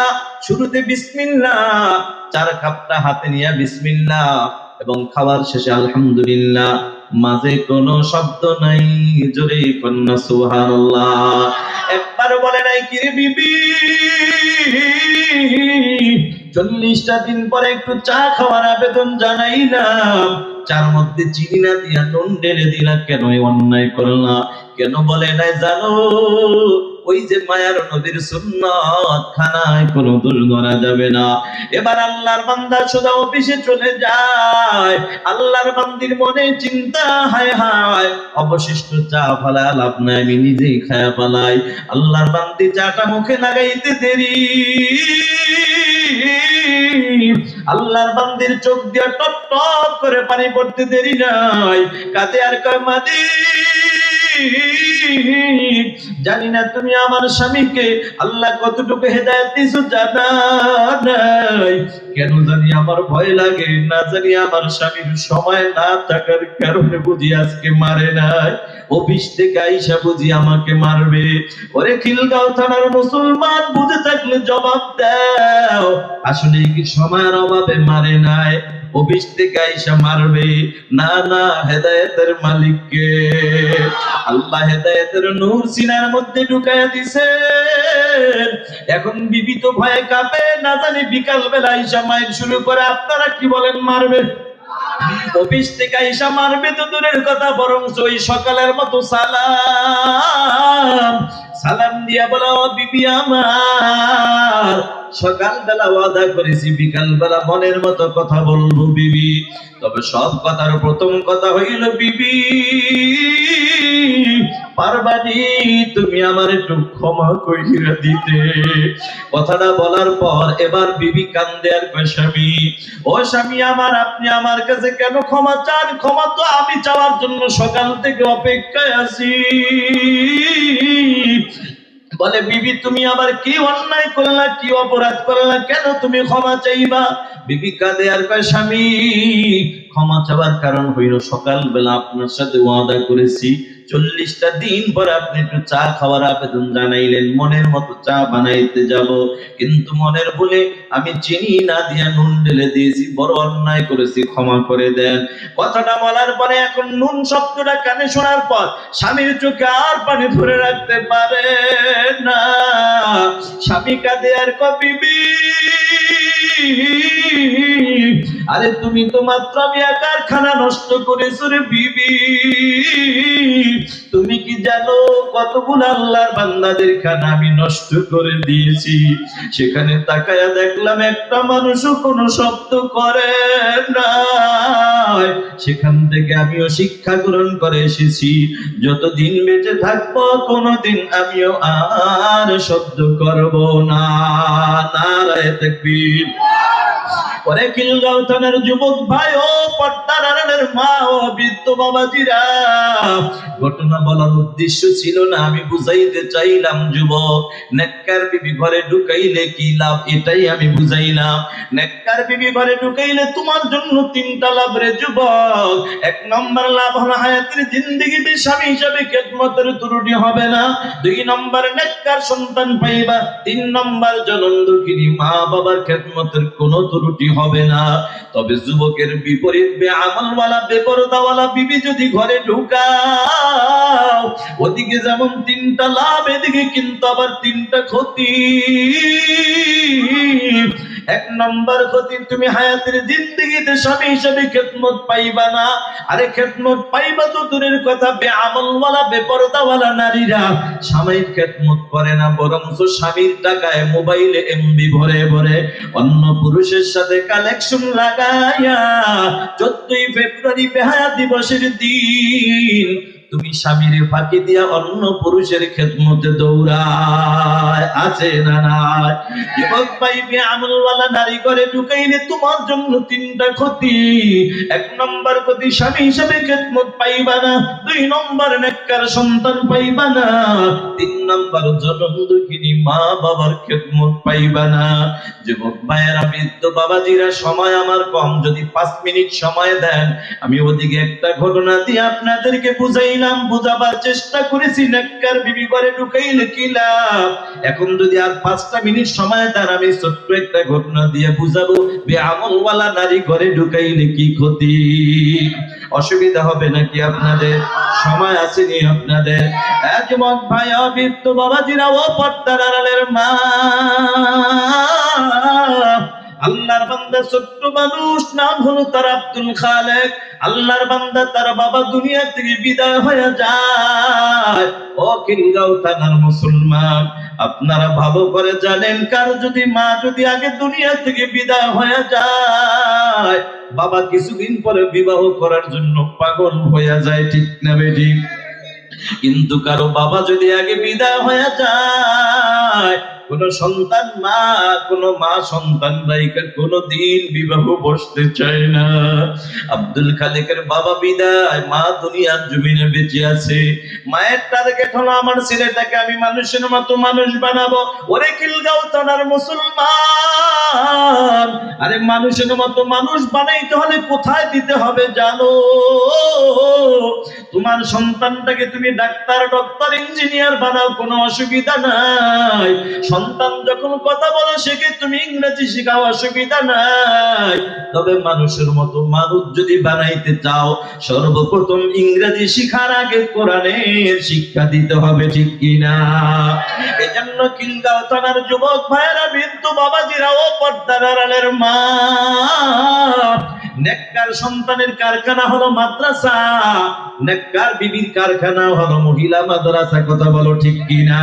শুরুতে বিসমিল্লাহ, চার কাপটা হাতে নিয়ে বিসমিল্লাহ, এবং খাবার শেষে আলহামদুলিল্লাহ। মাঝে কোনো শব্দ নাই, জোরে কন্যা সুবহানাল্লাহ। একবার বলে নাই কি রে বিবি, 40টা দিন পরে একটু চা খাওয়ার আবেদন জানাইলাম, চার মধ্যে চিনি না দিয়া নুন ঢেলে দিলা, কেন অন্যায় করলা? কেন বলে নাই জানো? ওই যে মায়ার নবীর সুন্নাত, খানায় কোনো দোষ ধরা যাবে না। এবার আল্লাহর বান্দা সোজা অফিসে চলে যায়। আল্লাহর বান্দির মনে চিন্তা, হায় হায় অবশিষ্ট চা ফালা লাভ নাই, আমি নিজেই খায়া পালাই। আল্লাহর বান্দি চাটা মুখে লাগাইতে দেরি, আল্লাহর বান্দির চোখ দিয়ে টপ টপ করে পানি পড়তে দেরি নাই। কাঁদে আর কয়, মালিক জানি না তুমি আমার স্বামীকে আল্লাহ কতটুকু হেদায়েত দিছো জানা নাই, কেন জানি আমার ভয় লাগে, না জানি আমার স্বামীর সময় না থাকার কারণে বুঝি আজকে মারে নাই, অফিস থেকে আইসা বুঝি আমাকে মারবে। ওরে খিলগাঁও থানার মুসলমান, বুঝে থাকলে জবাব দাও, আসলে কি সময়ের অভাবে মারে নাই, অফিস থেকে আইসা মারবে? না না, হেদায়েতের মালিককে আল্লাহ হেদায়েতের নূর সিনার মধ্যে ঢুকাইয়া দিছে। এখন বিবি তো ভয়ে কাঁপে, না জানি বিকাল বেলা আইসা মাইর শুরু করে। আপনারা কি বলেন, মারবে? অফিস থেকে আইসা মারবে তো দূরের কথা, বরং ওই সকালের মতো সালাম সালাম দিয়া বলো, বিবি আমার সকালবেলা ওয়াদা করেছি বিকাল বেলা মনের মতো কথা বলবো বিবি, তবে সব কথার প্রথম কথা হইল বিবি পারবানি তুমি আমার একটু ক্ষমা কইরা দিতে। কথাটা বলার পর এবার বিবি কান্দে আর কয়, স্বামী ও স্বামী আমার, আপনি আমার কাছে কেন ক্ষমা চান? ক্ষমা তো আমি চাওয়ার জন্য সকাল থেকে অপেক্ষায় আছি, বলে বিবি তুমি আবার কি অন্যায় করলা, কি অপরাধ করলা, কেন তুমি ক্ষমা চাইবা? বিবি কাঁদে আর কয় স্বামী ক্ষমা চাওয়ার কারণ হইল সকালবেলা আপনার সাথে ওয়াদা করেছি 40টা দিন পরে আপনি একটু চা খাওয়ার আবেদন জানাইলেন, মনের মতো চা বানাইতে যাব, কিন্তু মনের ভুলে আমি চিনি না দিয়া নুন ঢেলে দিয়েছি, বড় অন্যায় করেছি, ক্ষমা করে দেন। কথাটা বলার পরে এখন নুন শব্দটা কানে শোনার পর স্বামীর চোখে আর পানি ধরে রাখতে পারে না। স্বামী কাঁদে আর কয় বিবি আরে তুমি তো মাত্র মিয়া কারখানা নষ্ট করেছো রে বিবি, তুমি কি জানো কতগুলো আল্লাহর বান্দাদের খানা আমি নষ্ট করে দিয়েছি? সেখানে তাকায়া দেখলাম একটা মানুষও কোনো শব্দ করে না। সেখান থেকে আমিও শিক্ষা গ্রহণ করে এসেছি, যতদিন বেঁচে থাকবো কোনোদিন আমিও আর শব্দ করব না। নারায়ে তাকবীর। ওরে খিলগাঁও থানার যুবক ভাই ও পর্দার আড়ালের মা ও বৃদ্ধ বাবাজিরা, ঘটনা বলার উদ্দেশ্য ছিল না, আমি বুঝাইতে চাইলাম যুবক নেককার বিবি ঘরে ঢুকাইলে কি লাভ এটাই আমি বুঝাইলাম। নেককার বিবি ঘরে ঢুকাইলে তোমার জন্য 3টা লাভ রে যুবক। 1 নম্বর লাভ হলো হায়াতের জিন্দেগিতে স্বামী হিসাবে খেদমতের ত্রুটি হবে না। 2 নম্বর নেককার সন্তান পাইবা। 3 নম্বর জনম দুঃখিনী মা বাবার খেদমতের কোনো ত্রুটি হবে না। তবে যুবকের বিপরীত বেআমলওয়ালা বেপরদাওয়ালা বিবি যদি ঘরে ঢুকাও, ওদিকে যেমন 3টা লাভ এদিকে কিন্তু আবার 3টা ক্ষতি। 1 নম্বর ক্ষতি, তুমি হায়াতের জিন্দেগিতে স্বামী হিসেবে খেদমত পাইবা না। আরে খেদমত পাইবা তো দূরের কথা, বেআমলওয়ালা বেপরদাওয়ালা নারীরা স্বামীর খেদমত করে না, বরং স্বামীর টাকায় মোবাইলে এমবি ভরে ভরে অন্য পুরুষের সাথে কালেকশন লাগাইয়া 14ই ফেব্রুয়ারি বেহায়া দিবসের দিন তুমি স্বামীর ফাঁকি দিয়া অন্য পুরুষের খেদমতে দৌড়ায়, আছে না নাই? যুবক ভাই বেআমলওয়ালা নারী করে ঢুকাইলে তোমার জন্য 3টা ক্ষতি। 1 নম্বর ক্ষতি, স্বামী হিসেবে খেদমত পাইবা না। 2 নম্বর নেককার সন্তান পাইবা না। 3 নম্বর জনম দুঃখিনী মা বাবার খেদমত পাইবা না। যুবক ভাইয়েরা বৃদ্ধ বাবাজিরা, সময় আমার কম, যদি 5 মিনিট সময় দেন আমি ওদিকে একটা ঘটনা দিয়ে আপনাদেরকে বুঝাইলাম, বুঝাবার চেষ্টা করেছি নেককার বিবি ঘরে ঢুকাইলে কি লাভ। এখন যদি আর 5টা মিনিট সময় দেন আমি ছোট্ট একটা ঘটনা দিয়ে বুঝাবো বেআমলওয়ালা নারী ঘরে ঢুকাইলে কি ক্ষতি। অসুবিধা হবে নাকি আপনাদের? সময় আসেনি আপনাদের? যুবক ভাই ও বৃদ্ধ বাবাজিরা ও পর্দার আড়ালের মা, আল্লাহর বান্দা ছোট্ট মানুষ, নাম হলো তার আব্দুল খালেক। আল্লাহর বান্দা তার বাবা দুনিয়া থেকে বিদায় হয়ে যায়। ও খিলগাঁও থানার মুসলমান, আপনারা ভালো করে জানেন, কার যদি মা যদি আগে দুনিয়া থেকে বিদায় হয়ে যায়, বাবা কিছুদিন পরে বিবাহ করার জন্য পাগল হয়ে যায়, ঠিক না বেটি? কিন্তু কারো বাবা যদি আগে বিদায় হয়ে যায়, কোন সন্তান মা, কোন মা সন্তান রাইকা কোনদিন বিবাহ বসতে চায় না। আব্দুল খালেকের বাবা বিদায়, মা দুনিয়ার জমিনে বেঁচে আছে। মায়ের টার্গেট হলো আমার ছেলেটাকে আমি মানুষের মতো মানুষ বানাবো। ওরে খিলগাঁও থানার মুসলমান, আরে মানুষের মতো মানুষ বানাইতে হলে কোথায় দিতে হবে জানো? তোমার সন্তানটাকে তুমি ডাক্তার, ডক্টর, ইঞ্জিনিয়ার বানাও, কোনো অসুবিধা নাই। সন্তান যখন কথা বলে শেখে তুমি ইংরেজি শেখাও, অসুবিধা নাই। তবে মানুষের মতো মানুষ যদি বানাইতে চাও, সর্বপ্রথম ইংরেজি শিখার আগে কোরআনের শিক্ষা দিতে হবে, ঠিক কিনা? এজন্য খিলগাঁও থানার যুবক ভাইয়েরা, বৃদ্ধ বাবাজিরা ও পর্দার আড়ালের মা, নেককার সন্তানের কারখানা হলো মাদ্রাসা, নেককার বিবির কারখানা হলো মহিলা মাদ্রাসা। কথা বলো ঠিক কিনা?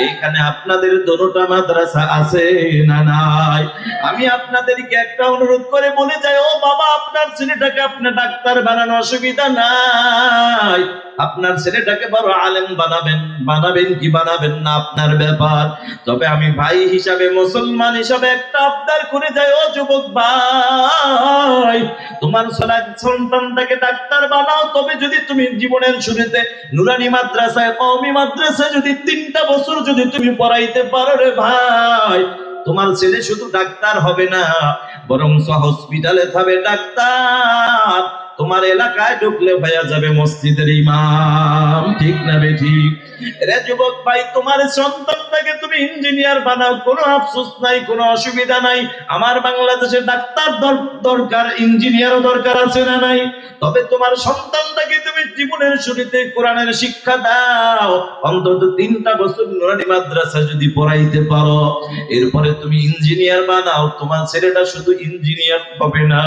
এইখানে আপনাদের দুটোটা মাদ্রাসা আছে না নাই? আমি আপনাদেরকে একটা অনুরোধ করে বলে যাই, ও বাবা, আপনার ছেলেটাকে আপনি ডাক্তার বানানো, অসুবিধা নাই। আপনার ছেলেটাকে বড় আলেম বানাবেন, বানাবেন কি বানাবেন না আপনার ব্যাপার। তবে আমি ভাই হিসাবে, মুসলমান হিসাবে একটা আবদার করে যাই, ও যুবক ভাই, তোমার সন্তানটাকে ডাক্তার বানাও। তবে যদি তুমি জীবনের শুরুতে নুরানি মাদ্রাসায়, কওমি মাদ্রাসায় যদি 3টা বছর যদি তুমি পড়াইতে পারো রে ভাই, তোমার ছেলে শুধু ডাক্তার হবে না, বরং হসপিটালে থাকবে ডাক্তার, তোমার এলাকায় ঢুকলে ভাইয়া যাবে মসজিদের ইমাম। ঠিক না বেঠিক? রে যুবক ভাই, তোমার সন্তানটাকে তুমি ইঞ্জিনিয়ার বানাও, কোনো আফসোস নাই, কোনো অসুবিধা নাই। আমার বাংলাদেশে ডাক্তার দরকার, ইঞ্জিনিয়ারও দরকার আছে না নাই? তবে তোমার সন্তানটাকে তুমি জীবনের শুরুতে কোরআনের শিক্ষা দাও, অন্তত 3টা বছর নুরানি মাদ্রাসা যদি পড়াইতে পারো, এরপরে তুমি ইঞ্জিনিয়ার বানাও। তোমার ছেলেটা শুধু ইঞ্জিনিয়ার হবে না,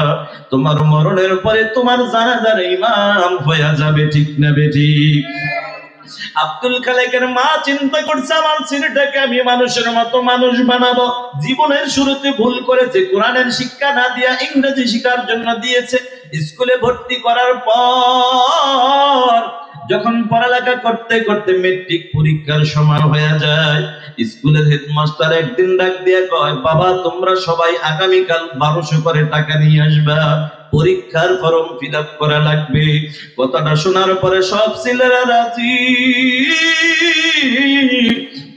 তোমার মরণের পরে তোমার জানাজার ইমাম হয়ে যাবে। ঠিক না বেঠিক? আব্দুল খালেকের মা চিন্তা করছে, আমার ছেলেটাকে আমি মানুষের মতো মানুষ বানাবো। জীবনের শুরুতে ভুল করেছে, কোরআনের শিক্ষা না দিয়া ইংরেজি শিক্ষার জন্য দিয়েছে। স্কুলে ভর্তি করার পর যখন পড়ালেখা করতে করতে মেট্রিক পরীক্ষার সময় হয়ে যায়, স্কুলের হেডমাস্টার একদিন ডাক দিয়ে কয়, বাবা তোমরা সবাই আগামীকাল 1200 করে টাকা নিয়ে আসবা, পরীক্ষার ফর্ম ফিল আপ করা লাগবে। কথাটা শোনার পরে সব ছেলেরা রাজি,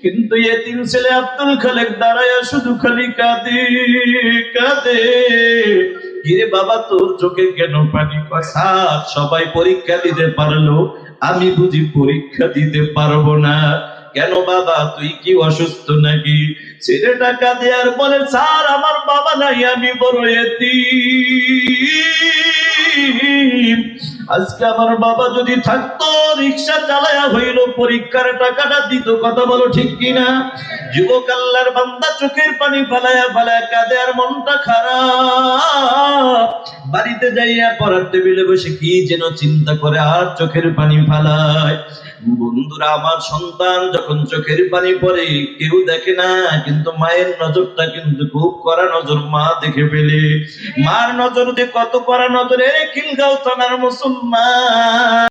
কিন্তু এতিম ছেলে আব্দুল খালেক দাঁড়ায়া শুধু খালি কাঁদে কাঁদে। কিরে বাবা, তোর চোখে কেন পানি? স্যার, সবাই পরীক্ষা দিতে পারলো, আমি বুঝি পরীক্ষা দিতে পারবো না। কেন বাবা, তুই কি অসুস্থ নাকি? ছেলেটা কাঁদে আর বলে, স্যার আমার বাবা নাই, আমি বড় এতিম। আজকে আমার বাবা যদি থাকতো, রিক্সা চালায়া হইল পরীক্ষার টাকাটা দিত। কথা বলো ঠিক কিনা? যুবক আল্লাহর বান্দা চোখের পানি ফালায়া ফালায়া কাঁদে আর মনটা খারাপ। বাড়িতে যাইয়া পড়ার টেবিলে বসে কি যেন চিন্তা করে আর চোখের পানি ফালায়। বন্ধুরা, আমার সন্তান যখন চোখের পানি পড়ে কেউ দেখে না, কিন্তু মায়ের নজরটা কিন্তু খুব কড়া নজর। মা দেখে ফেলে। মার নজর যে কত কড়া নজরে, খিলগাঁও থানার মুসলমান